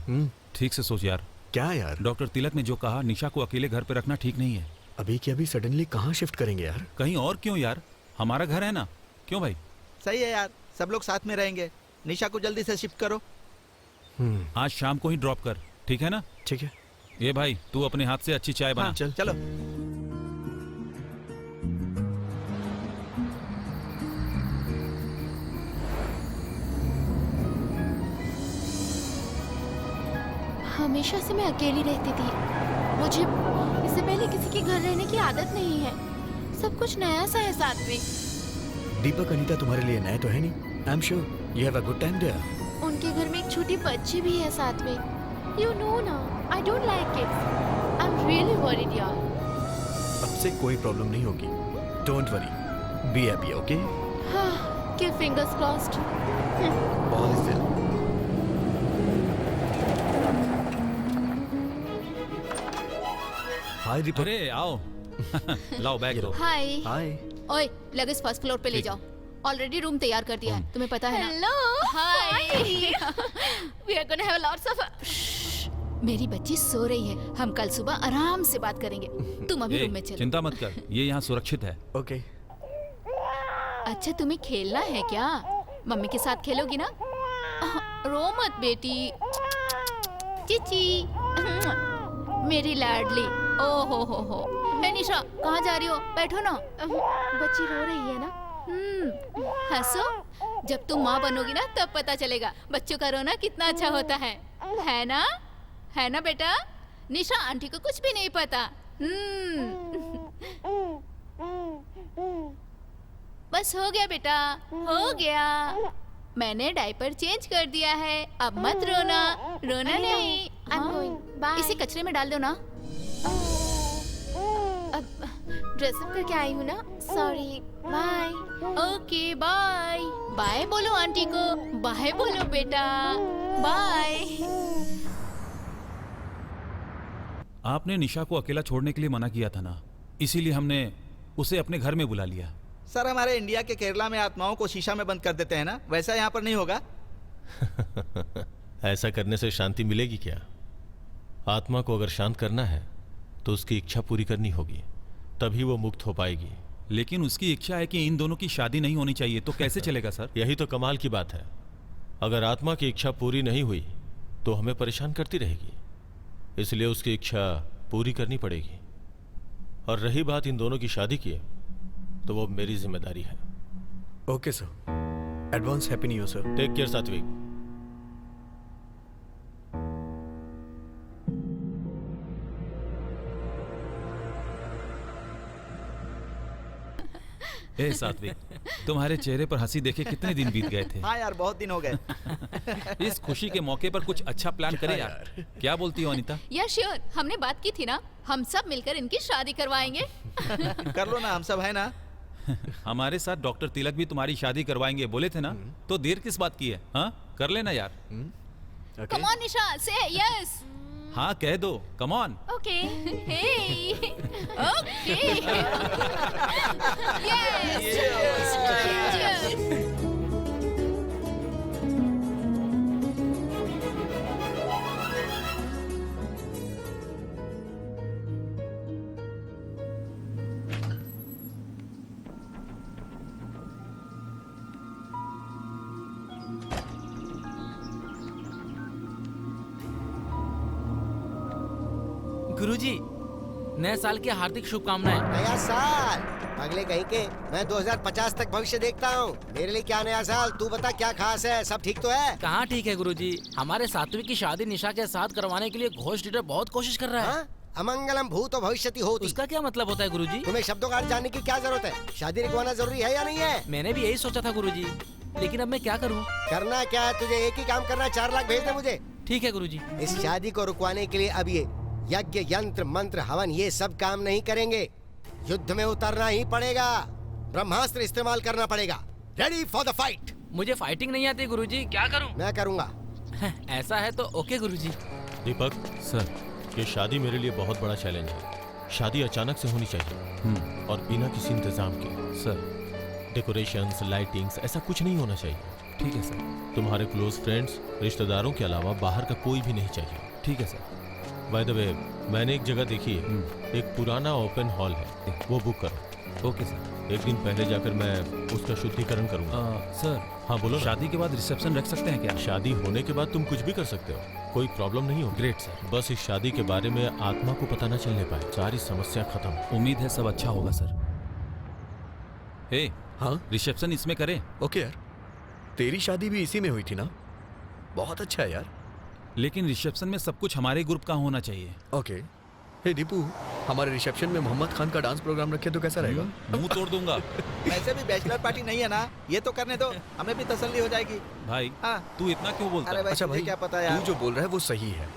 A: ठीक से सोच यार।
D: क्या यार?
A: डॉक्टर तिलक ने जो कहा, निशा को अकेले घर पे रखना ठीक नहीं है।
D: अभी की अभी सडनली कहाँ शिफ्ट करेंगे यार?
A: कहीं और क्यों यार, हमारा घर है ना। क्यों भाई?
J: सही है यार, सब लोग साथ में रहेंगे। निशा को जल्दी से शिफ्ट करो।
A: आज शाम को ही ड्रॉप कर, ठीक है ना?
D: ठीक है।
A: ये भाई, तू अपने हाथ से अच्छी चाय बना।
J: हाँ, चलो।
C: हमेशा से मैं अकेली रहती थी। मुझे इससे पहले किसी के घर रहने की आदत नहीं है। सब कुछ नया सा है सात्विक।
D: दीपक अनीता तुम्हारे लिए नए तो है नहीं। I am sure you have a good time there.
F: उनके घर में एक छोटी बच्ची भी है साथ में। यू नो ना, I don't like kids. I am really worried यार।
D: अब से कोई प्रॉब्लम नहीं होगी। Don't worry, be happy, okay?
F: हाँ, keep fingers crossed.
D: All is well. Hi Deepak.
A: अरे आओ। लाओ बैग दो।
C: हाय।
D: हाय।
C: ओए, लगेज फर्स्ट फ्लोर पे ले जाओ। ऑलरेडी रूम तैयार कर दिया है, तुम्हें पता है ना?
F: Hello.
C: Hi.
F: We are gonna have lots of.
C: मेरी बच्ची सो रही है, हम कल सुबह आराम से बात करेंगे। तुम अभी
A: ए,
C: रूम में चलो।
A: चिंता मत कर, ये यहाँ सुरक्षित है।
D: ओके।
C: अच्छा, तुम्हें खेलना है क्या? मम्मी के साथ खेलोगी ना? रो मत बेटी। चिची, मेरी लाडली। ओ हो। हे निशा, कहाँ जा रही हो? बैठो ना।
F: बच्ची रो रही है ना?
C: हंसो। जब तुम माँ बनोगी ना तब पता चलेगा बच्चों का रोना कितना अच्छा होता है ना? है ना बेटा? निशा आंटी को कुछ भी नहीं पता। बस हो गया बेटा, हो गया। मैंने डायपर चेंज कर दिया है, अब मत रोना। रोना नहीं।
F: I'm going. Bye.
C: इसे कचरे में डाल दो ना।
F: अब ड्रेसअप करके आई हूँ ना। Sorry. Bye.
C: Okay bye. Bye बोलो आंटी को। बाय बोलो बेटा। बाय।
A: आपने निशा को अकेला छोड़ने के लिए मना किया था ना, इसीलिए हमने उसे अपने घर में बुला लिया।
J: सर, हमारे इंडिया के केरला में आत्माओं को शीशा में बंद कर देते हैं ना, वैसा यहाँ पर नहीं होगा।
H: ऐसा करने से शांति मिलेगी क्या? आत्मा को अगर शांत करना है तो उसकी इच्छा पूरी करनी होगी, तभी वो मुक्त हो पाएगी।
A: लेकिन उसकी इच्छा है कि इन दोनों की शादी नहीं होनी चाहिए, तो कैसे चलेगा सर?
H: यही तो कमाल की बात है। अगर आत्मा की इच्छा पूरी नहीं हुई तो हमें परेशान करती रहेगी, इसलिए उसकी इच्छा पूरी करनी पड़ेगी। और रही बात इन दोनों की शादी की, तो वो मेरी जिम्मेदारी है।
D: Okay sir. Advance happy new year sir.
H: Take care Satvik.
A: ए सात्विक, तुम्हारे चेहरे पर हंसी देखे कितने दिन बीत गए थे।
J: हाँ यार, बहुत दिन हो गए।
A: इस खुशी के मौके पर कुछ अच्छा प्लान करें यार। क्या बोलती हो अनीता?
C: या श्योर, हमने बात की थी ना, हम सब मिलकर इनकी शादी करवाएंगे।
J: कर लो ना, हम सब है ना।
A: हमारे साथ डॉक्टर तिलक भी तुम्हारी शादी करवाएंगे बोले थे ना, तो देर किस बात की है? हाँ, कर लेना यार।
C: कम ऑन निशा, से यस।
A: हाँ कह दो, come on.
C: Okay. Hey okay. Yes.
E: Guruji, नए साल की हार्दिक शुभकामनाएं।
G: नया साल? अगले कहीं के, मैं 2050 तक भविष्य देखता हूँ। मेरे लिए क्या नया साल? तू बता, क्या खास है? सब ठीक तो है?
E: कहाँ ठीक है गुरुजी, हमारे सात्विक की शादी निशा के साथ करवाने के लिए घोष लीडर बहुत कोशिश कर रहा है।
G: हाँ? अमंगलम भूतो भविष्यति होती।
E: उसका क्या मतलब होता है गुरुजी?
G: तुम्हें शब्दों का अर्थ जानने की क्या जरूरत है? शादी रुकवाना जरूरी है या नहीं है?
E: मैंने भी यही सोचा था गुरुजी, लेकिन अब मैं क्या करूँ?
G: करना क्या है तुझे? एक ही काम करना, 4 लाख भेज दे मुझे।
E: ठीक है गुरुजी।
G: इस शादी को रुकवाने के लिए अब ये यज्ञ, यंत्र, मंत्र, हवन, ये सब काम नहीं करेंगे। युद्ध में उतरना ही पड़ेगा, ब्रह्मास्त्र इस्तेमाल करना पड़ेगा। Ready for the fight.
E: मुझे फाइटिंग नहीं आती गुरुजी, क्या करूं?
G: मैं करूंगा।
E: ऐसा है तो ओके गुरुजी।
H: दीपक
A: सर,
H: ये शादी मेरे लिए बहुत बड़ा चैलेंज है। शादी अचानक से होनी चाहिए और बिना किसी इंतजाम के।
A: सर,
H: डेकोरेशंस, लाइटिंग्स, ऐसा कुछ नहीं होना चाहिए।
A: ठीक है सर।
H: तुम्हारे क्लोज फ्रेंड्स, रिश्तेदारों के अलावा बाहर का कोई भी नहीं चाहिए।
A: ठीक है सर।
H: बाय द वे, मैंने एक जगह देखी है, एक पुराना ओपन हॉल है, वो बुक करो।
A: Okay sir.
H: एक दिन पहले जाकर मैं उसका शुद्धिकरण करूंगा।
A: सर,
H: हाँ बोलो।
A: शादी के बाद रिसेप्शन रख सकते हैं क्या?
H: शादी होने के बाद तुम कुछ भी कर सकते हो, कोई प्रॉब्लम नहीं हो।
A: Great sir.
H: बस इस शादी के बारे में आत्मा को पता न चलने पाए, सारी समस्या खत्म।
A: उम्मीद है सब अच्छा होगा सर। हे,
D: हाँ
A: रिसेप्शन इसमें करें?
D: ओके यार, तेरी शादी भी इसी में हुई थी ना? बहुत अच्छा है यार।
A: लेकिन रिसेप्शन में सब कुछ हमारे ग्रुप का होना चाहिए।
D: ओके, हे दीपू, हमारे रिसेप्शन में मोहम्मद खान का डांस प्रोग्राम रखे तो कैसा रहेगा?
A: मुंह तोड़ दूंगा।
J: वैसे भी बैचलर पार्टी नहीं है ना, ये तो करने दो, हमें भी तसल्ली हो जाएगी।
A: भाई
J: हाँ।
A: तू इतना क्यों बोलता
J: अरे
A: है?
J: भाई,
D: अच्छा
J: तुझे
D: भाई,
J: क्या पता यार?
D: तू जो बोल रहा है वो सही है।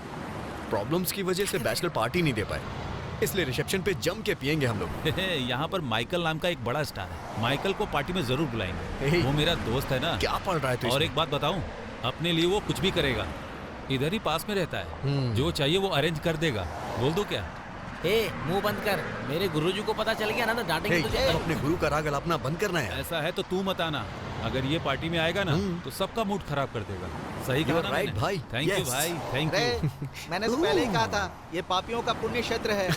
D: प्रॉब्लम्स की वजह से बैचलर पार्टी नहीं दे पाए, इसलिए रिसेप्शन पे जम के पियेंगे हम लोग।
A: यहाँ पर माइकल नाम का एक बड़ा स्टार है, माइकल को पार्टी में जरूर बुलाएंगे। वो मेरा दोस्त है ना।
D: क्या पढ़ रहा है तू?
A: और एक बात बताऊं, अपने लिए वो कुछ भी करेगा। इधर ही पास में रहता है, जो चाहिए वो अरेंज कर देगा। बोल दो क्या?
E: ए, मुंह बंद कर। मेरे गुरुजी को पता चल गया ना तो डांटेंगे तुझे।
D: अपने गुरु का राग अलापना बंद करना है।
A: ऐसा है तो तू मत आना। अगर ये पार्टी में आएगा ना तो सबका मूड खराब कर देगा। सही कहा ना
D: राइट
A: मैंने?
D: भाई।
A: थैंक यू भाई, थैंक यू।
J: मैंने तो पहले ही कहा था, ये पापियों का पुण्य क्षेत्र है।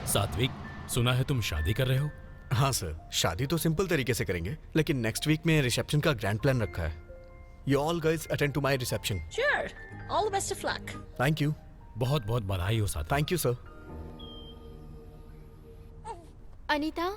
L: सात्विक, सुना है तुम शादी कर रहे हो?
D: हाँ सर, शादी तो सिंपल तरीके से करेंगे, लेकिन नेक्स्ट वीक में रिसेप्शन का ग्रैंड प्लान रखा है। You all guys attend to my reception.
F: Sure. All the best of luck.
D: Thank you.
L: बहुत बहुत बधाई हो सात्विक।
D: Thank you sir.
C: अनीता,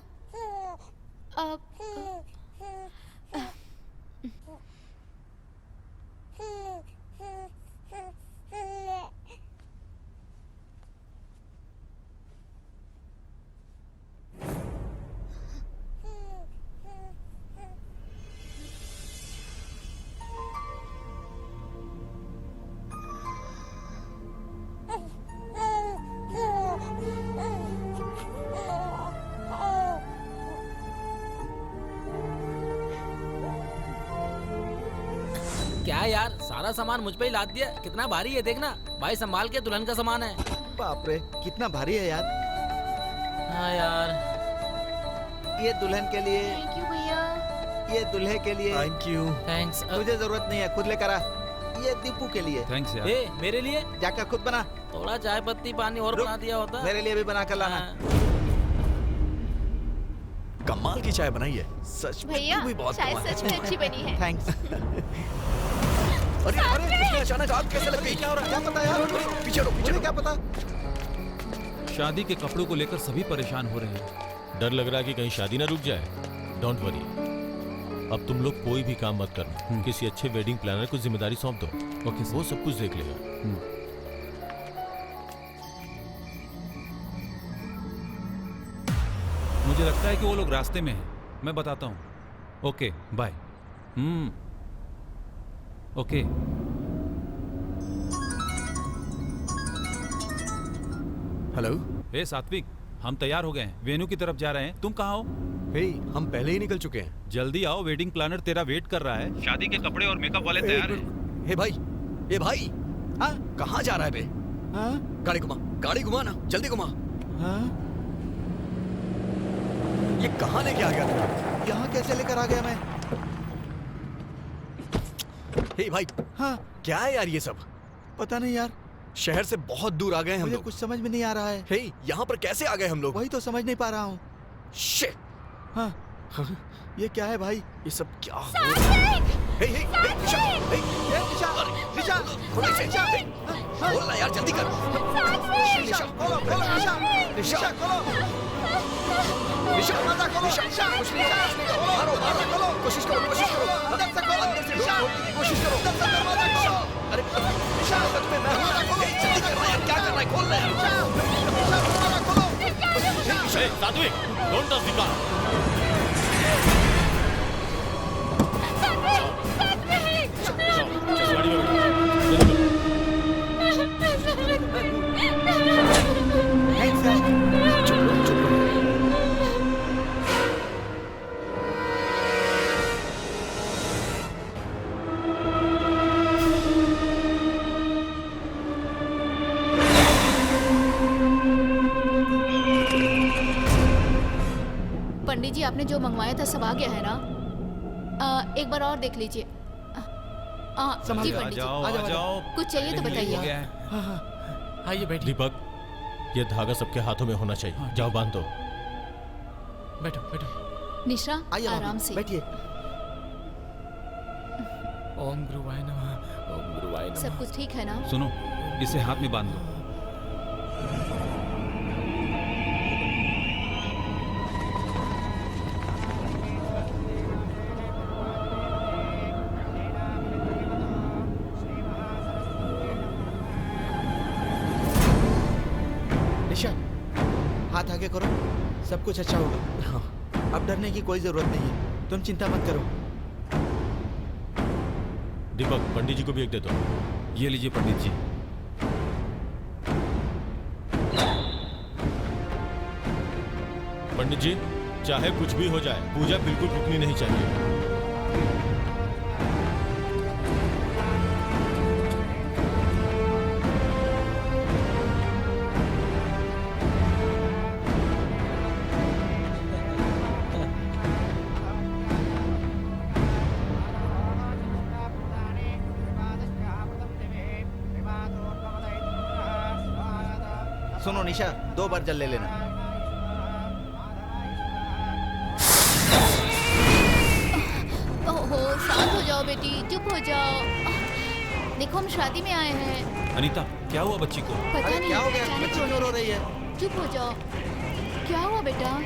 E: क्या यार, सारा सामान मुझ पे ही लाद दिया। कितना भारी है देखना। भाई संभाल के, दुल्हन का सामान है।
J: बाप रे, कितना भारी है यार।
E: हाँ यार,
J: ये दुल्हन के लिए,
C: थैंक यू भैया।
J: ये दूल्हे के लिए।
D: Thank you.
E: थैंक्स।
J: तुझे जरूरत नहीं है, खुद लेकर आ। ये दीपू के लिए।
A: थैंक्स यार।
E: ए, मेरे लिए
J: जाकर खुद बना।
E: थोड़ा चाय पत्ती पानी और बना दिया होता।
J: मेरे लिए भी बना कर लाना।
D: कमाल की चाय बनाई है सच में।
C: भैया,
D: तू भी बहुत
C: चाय
D: कमाल है।
C: सच में अच्छी बनी है।
J: थैंक्स।
D: अरे अरे, इसमें अचानक आग कैसे लग गई?
J: क्या हो रहा है? क्या पता यार?
D: पीछे रो, पीछे
J: मुझे
D: रो।
J: क्या पता?
A: शादी के कपड़ों को लेकर सभी परेशान हो रहे हैं।
H: डर लग रहा है कि कहीं शादी ना रुक जाए। डोंट वरी, अब तुम लोग कोई भी काम मत करना। किसी अच्छे वेडिंग प्लानर को जिम्मेदारी सौंप दो।
A: ओके,
H: वो सब कुछ देख लेगा।
A: मुझे लगता है कि वो लोग रास्ते में हैं। मैं बताता हूँ। Okay bye. ओके।
D: हेलो।
A: ए सात्विक, हम तैयार हो गए हैं, वेन्यू की तरफ जा रहे हैं। तुम कहाँ हो?
D: हे, हम पहले ही निकल चुके हैं।
A: जल्दी आओ, वेडिंग प्लानर तेरा वेट कर रहा है। शादी के कपड़े और मेकअप वाले तैयार हैं।
D: हे भाई, ये भाई,
J: हाँ?
D: कहाँ जा रहा है बे?
J: हाँ?
D: गाड़ी घुमा, गाड़ी घुमा ना, जल्दी घुमा।
J: हाँ?
D: ये कहाँ लेके आ गया तू?
J: यहाँ कैसे लेकर आ गया मैं?
D: हे भाई,
J: हाँ?
D: क्या है यार ये सब?
J: पता नहीं यार,
D: शहर से बहुत दूर आ गए हम
J: मुझे
D: लोग।
J: कुछ समझ में नहीं आ रहा है।
D: हे, यहाँ पर कैसे आ गए हम लोग?
J: वही तो समझ नहीं पा रहा हूँ।
D: शिट।
J: हाँ? ये क्या है भाई?
D: ये सब क्या हो रहा है? हे, हे, हे, निशा, हे,
J: निशा, निशा,
D: खोलो इसे, हे, खोल ना यार, जल्दी कर।
J: निशा, खोलो, खोलो, निशा, निशा, खोलो।
D: निशा,
J: दरवाजा खोलो,
D: निशा,
J: निशा,
D: कुछ नहीं कर, कुछ नहीं कर। मारो, मारो,
J: खोलो,
D: कोशिश करो, कोशिश करो।
J: अंदर से खोलो,
D: अंदर से
J: निशा,
D: कोशिश करो।
J: अंदर से दरवाजा खोलो।
D: अरे निशा, सच में मैं हूँ। हे, जल्दी कर रहा है यार, क्या कर रहा है? खोल ना यार।
J: निशा, दरवाजा खोलो।
H: ए, सात्विक, डोंट टच द कार। गाड़ी में बैठो।
C: पंडित जी, आपने जो मंगवाया था सब आ गया है ना? एक बार और देख लीजिए। जी
A: आ
C: पंडित जी,
A: जाओ, आ जाओ।
C: कुछ चाहिए तो
A: हो
C: बताइए।
A: गया है।
E: आइए बैठिए।
H: दीपक, ये धागा सबके हाथों में होना चाहिए। जाओ बांध दो।
E: बैठो बैठो।
C: निशा,
J: आइए
C: आराम से।
J: बैठिए।
E: ओम गुरुवाय नमः, ओम गुरुवाय नमः।
C: सब कुछ ठीक है ना?
A: सुनो, इसे हाथ में बांध दो।
J: निशा, हाथ आगे करो, सब कुछ अच्छा होगा।
D: हाँ।
J: अब डरने की कोई जरूरत नहीं है, तुम चिंता मत करो।
H: दीपक, पंडित जी को भी एक दे दो।
A: ये लीजिए पंडित जी।
H: पंडित जी, चाहे कुछ भी हो जाए, पूजा बिल्कुल रुकनी नहीं चाहिए।
J: सुनो निशा, 2 बार जल ले लेना।
C: ओहो, शांत हो जाओ बेटी, चुप हो जाओ। देखो हम शादी में आए हैं।
A: अनीता, क्या हुआ बच्ची को?
C: पता नहीं
J: क्या हो गया?
C: अचानक
J: बच्ची क्यों रो रही है?
C: चुप हो जाओ। क्या हुआ बेटा?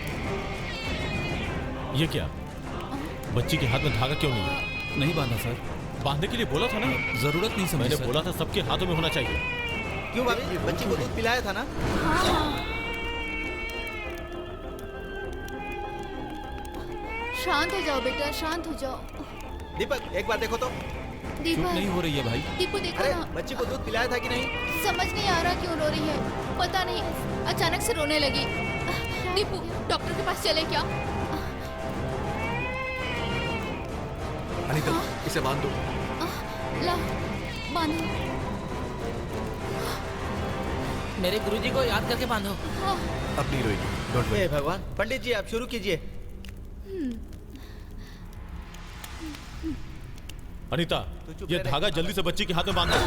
H: ये क्या? बच्ची के हाथ में धागा क्यों नहीं है?
A: नहीं बांधा सर।
H: बांधने के लिए बोला था ना।
A: जरूरत नहीं समझी
H: मैंने
A: सर।
H: बोला था सबके हाथों में होना चाहिए।
J: क्यों भाभी, बच्ची को दूध पिलाया था ना?
C: हाँ। शांत हो जाओ बेटा, शांत हो जाओ।
J: दीपक, एक बार देखो तो।
A: चुप
C: दीपक,
A: नहीं हो रही है भाई।
C: दीपू देखो
J: अरे
C: ना।
J: बच्ची को दूध पिलाया था कि नहीं?
C: समझ नहीं आ रहा क्यों रो रही है। पता नहीं, अचानक से रोने लगी। दीपू, डॉक्टर के पास चले क्या?
D: अनीता, इसे बांध दो।
C: ला, बांधो।
E: मेरे गुरुजी को याद करके बांधो।
D: अब नहीं रोएगी, डोंट वरी।
J: हे भगवान, पंडित जी आप शुरू कीजिए।
H: अनीता, ये धागा जल्दी से बच्ची के हाथ में बांध दो।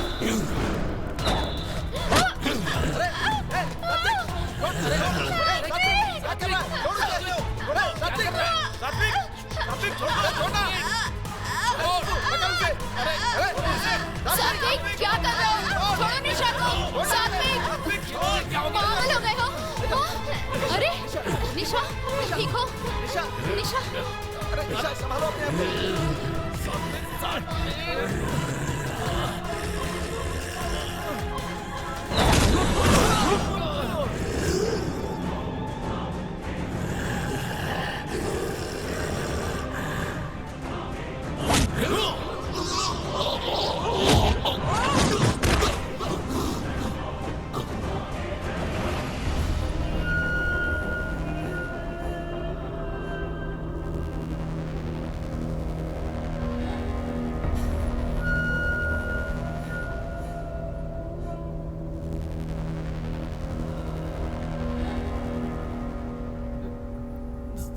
C: सात्विक, क्या कर रहे हो? छोड़ो निशा को। सात्विक, पागल हो गए हो? हाँ? अरे निशा, ठीक हो?
J: निशा,
C: निशा,
J: अरे निशा संभालो अपने आप को।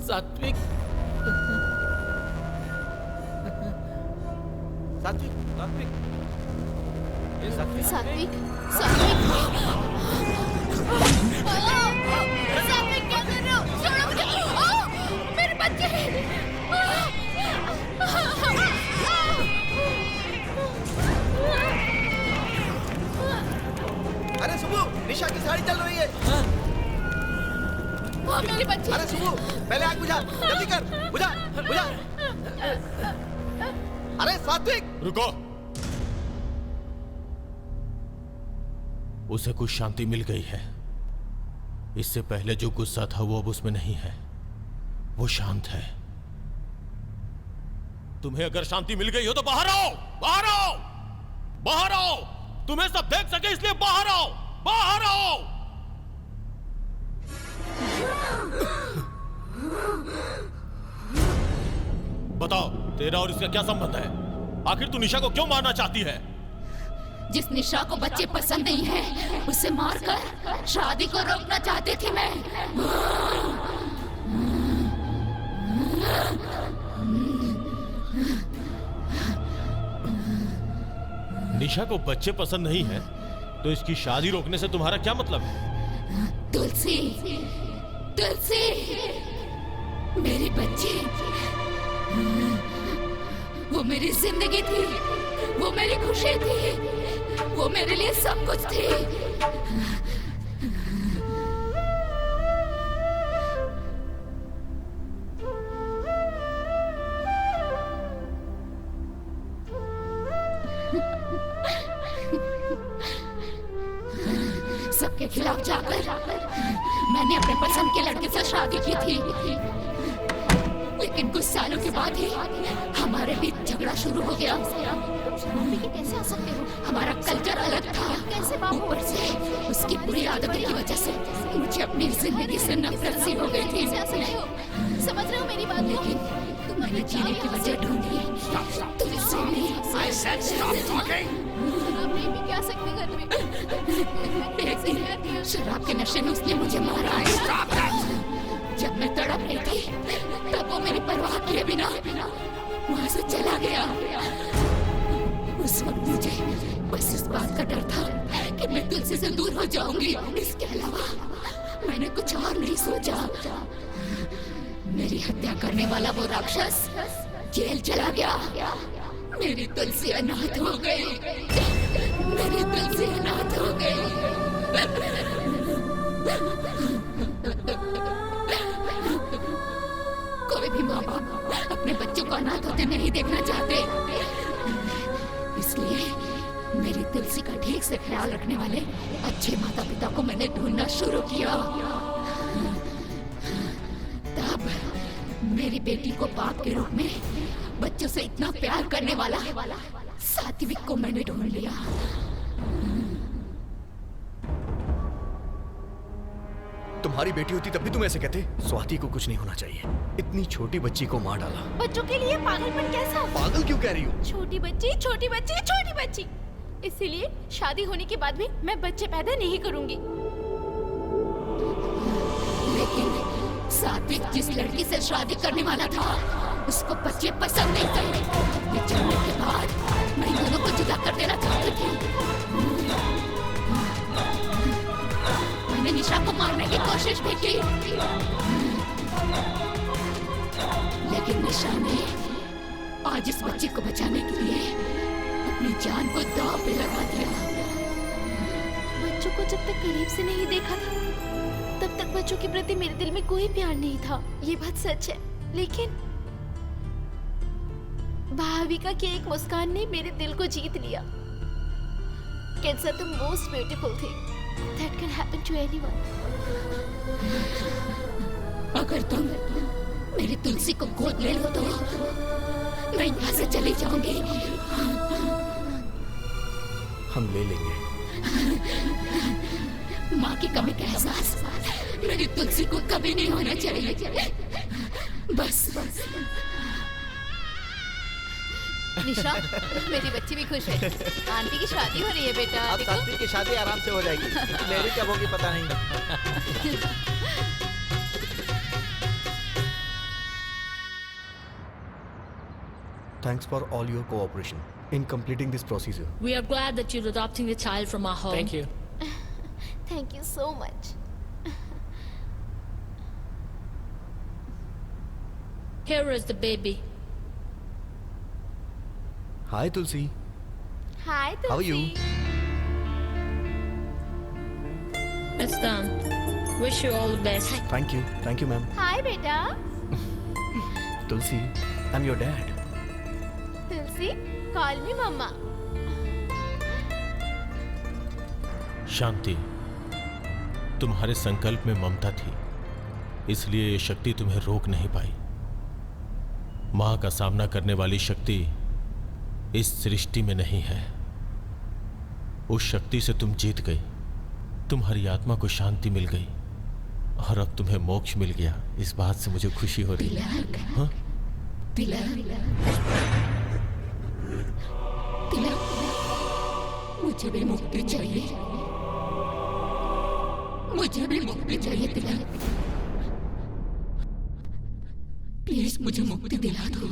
E: सात्विक,
J: सात्विक, सात्विक, ये सात्विक।
C: सात्विक, सात्विक, सात्विक क्या कर रहे हो? छोड़ो मुझे। मेरे बच्चे।
J: अरे सुबह, निशा की साड़ी चल रही है।
C: मेरे बच्चे।
J: अरे सुबह, पहले आग बुझा, जल्दी कर, बुझा, बुझा। अरे सात्विक,
H: रुको। उसे कुछ शांति मिल गई है। इससे पहले जो गुस्सा था वो अब उसमें नहीं है, वो शांत है। तुम्हें अगर शांति मिल गई हो तो बाहर आओ, बाहर आओ, बाहर आओ। तुम्हें सब देख सके इसलिए बाहर आओ, बाहर आओ। बताओ, तेरा और इसका क्या संबंध है? आखिर तू निशा को क्यों मारना चाहती है?
C: जिस निशा को बच्चे पसंद नहीं है, उसे मारकर शादी को रोकना चाहती थी मैं।
H: निशा को बच्चे पसंद नहीं है तो इसकी शादी रोकने से तुम्हारा क्या मतलब है?
C: तुलसी, तुलसी, मेरी बच्ची, वो मेरी जिंदगी थी, वो मेरी खुशी थी, वो मेरे लिए सब कुछ थी। सबके खिलाफ जाकर मैंने अपने पसंद के लड़के से शादी की थी, लेकिन कुछ सालों के बाद ही हमारे बीच झगड़ा शुरू हो गया। कैसे आ सकते हो? हमारा कल्चर अलग था। कैसे ऊपर से उसकी बुरी आदतों की वजह से मुझे अपनी जिंदगी से नफरत सी हो गई थी। समझ रहे हो मेरी बात? लेकिन मैंने जीने की वजह ढूंढी तो इससे नहीं। भी क्या सकते घर में? एक दिन शराब के नशे में उसने मुझे मारा है। जब मैं तड़प रही थी तब वो मेरी परवाह किए बिना वहाँ से चला गया। उस वक्त मुझे बस इस बात का डर था कि मैं तुलसी से दूर हो जाऊंगी। इसके अलावा मैंने कुछ और नहीं सोचा। मेरी हत्या करने वाला वो राक्षस जेल चला गया। मेरी तुलसी अनाथ हो गई। मेरी तुलसी अनाथ हो गई। कोई भी माँ बाप अपने बच्चों को अनाथ होते नहीं देखना चाहते, इसलिए मेरी तुलसी का ठीक से ख्याल रखने वाले अच्छे माता पिता को मैंने ढूंढना शुरू किया। तब मेरी बेटी को बाप के रूप में बच्चों से इतना प्यार करने वाला सात्विक को मैंने ढूंढ लिया।
D: तुम्हारी बेटी होती तब भी तुम ऐसे कहते? स्वाति को कुछ नहीं होना चाहिए। इतनी छोटी बच्ची को मार डाला।
F: बच्चों के लिए पागलपन कैसा?
D: पागल क्यों कह रही हो?
F: छोटी बच्ची, छोटी बच्ची, छोटी बच्ची। इसीलिए शादी होने के बाद भी मैं बच्चे पैदा नहीं करूंगी।
C: लेकिन सात्विक जिस लड़की से शादी करने वाला था उसको बच्चे पसंद नहीं थे। बिछड़ने के बाद मैं दोनों को जुदा कर देना चाहती थी। मैंने निशा को मारने की कोशिश भी की, लेकिन निशा ने आज इस बच्चे को बचाने के लिए अपनी जान को दांव पे लगा दिया।
F: बच्चों को जब तक करीब से नहीं देखा था तब तक बच्चों के प्रति मेरे दिल में कोई प्यार नहीं था। ये बात सच है, लेकिन भाविका की एक मुस्कान ने मेरे दिल को जीत लिया। Kids are the most beautiful thing that can happen to anyone.
C: अगर तुम मेरी तुलसी को गोद ले लो तो मैं यहाँ से चली जाऊंगी।
D: हम ले लेंगे।
C: माँ की कमी का एहसास मेरी तुलसी को कभी नहीं होना चाहिए। बस
F: निशा, मेरी बच्ची भी खुश है। आंटी की शादी हो रही है बेटा।
J: अब सात्विक की शादी आराम से हो जाएगी। मेरी कब होगी पता नहीं।
D: Thanks for all your cooperation in completing this procedure.
M: We are glad that you're adopting the child from our home.
E: Thank you.
F: Thank you so much.
M: Here is the baby.
D: Hi Tulsi.
F: Hi Tulsi.
D: How are you?
M: It's done. Wish you all the best.
D: Thank you ma'am.
F: Hi बेटा.
D: Tulsi, I'm your dad.
F: Tulsi, call me mama.
H: शांति, तुम्हारे संकल्प में ममता थी, इसलिए ये शक्ति तुम्हें रोक नहीं पाई। मां का सामना करने वाली शक्ति इस सृष्टि में नहीं है। उस शक्ति से तुम जीत गई, तुम्हारी आत्मा को शांति मिल गई और अब तुम्हें मोक्ष मिल गया। इस बात से मुझे खुशी हो रही है। हाँ?
C: मुझे भी मुक्ति चाहिए। मुझे भी मुक्ति चाहिए तिलक। प्लीज मुझे मुक्ति दिला दो।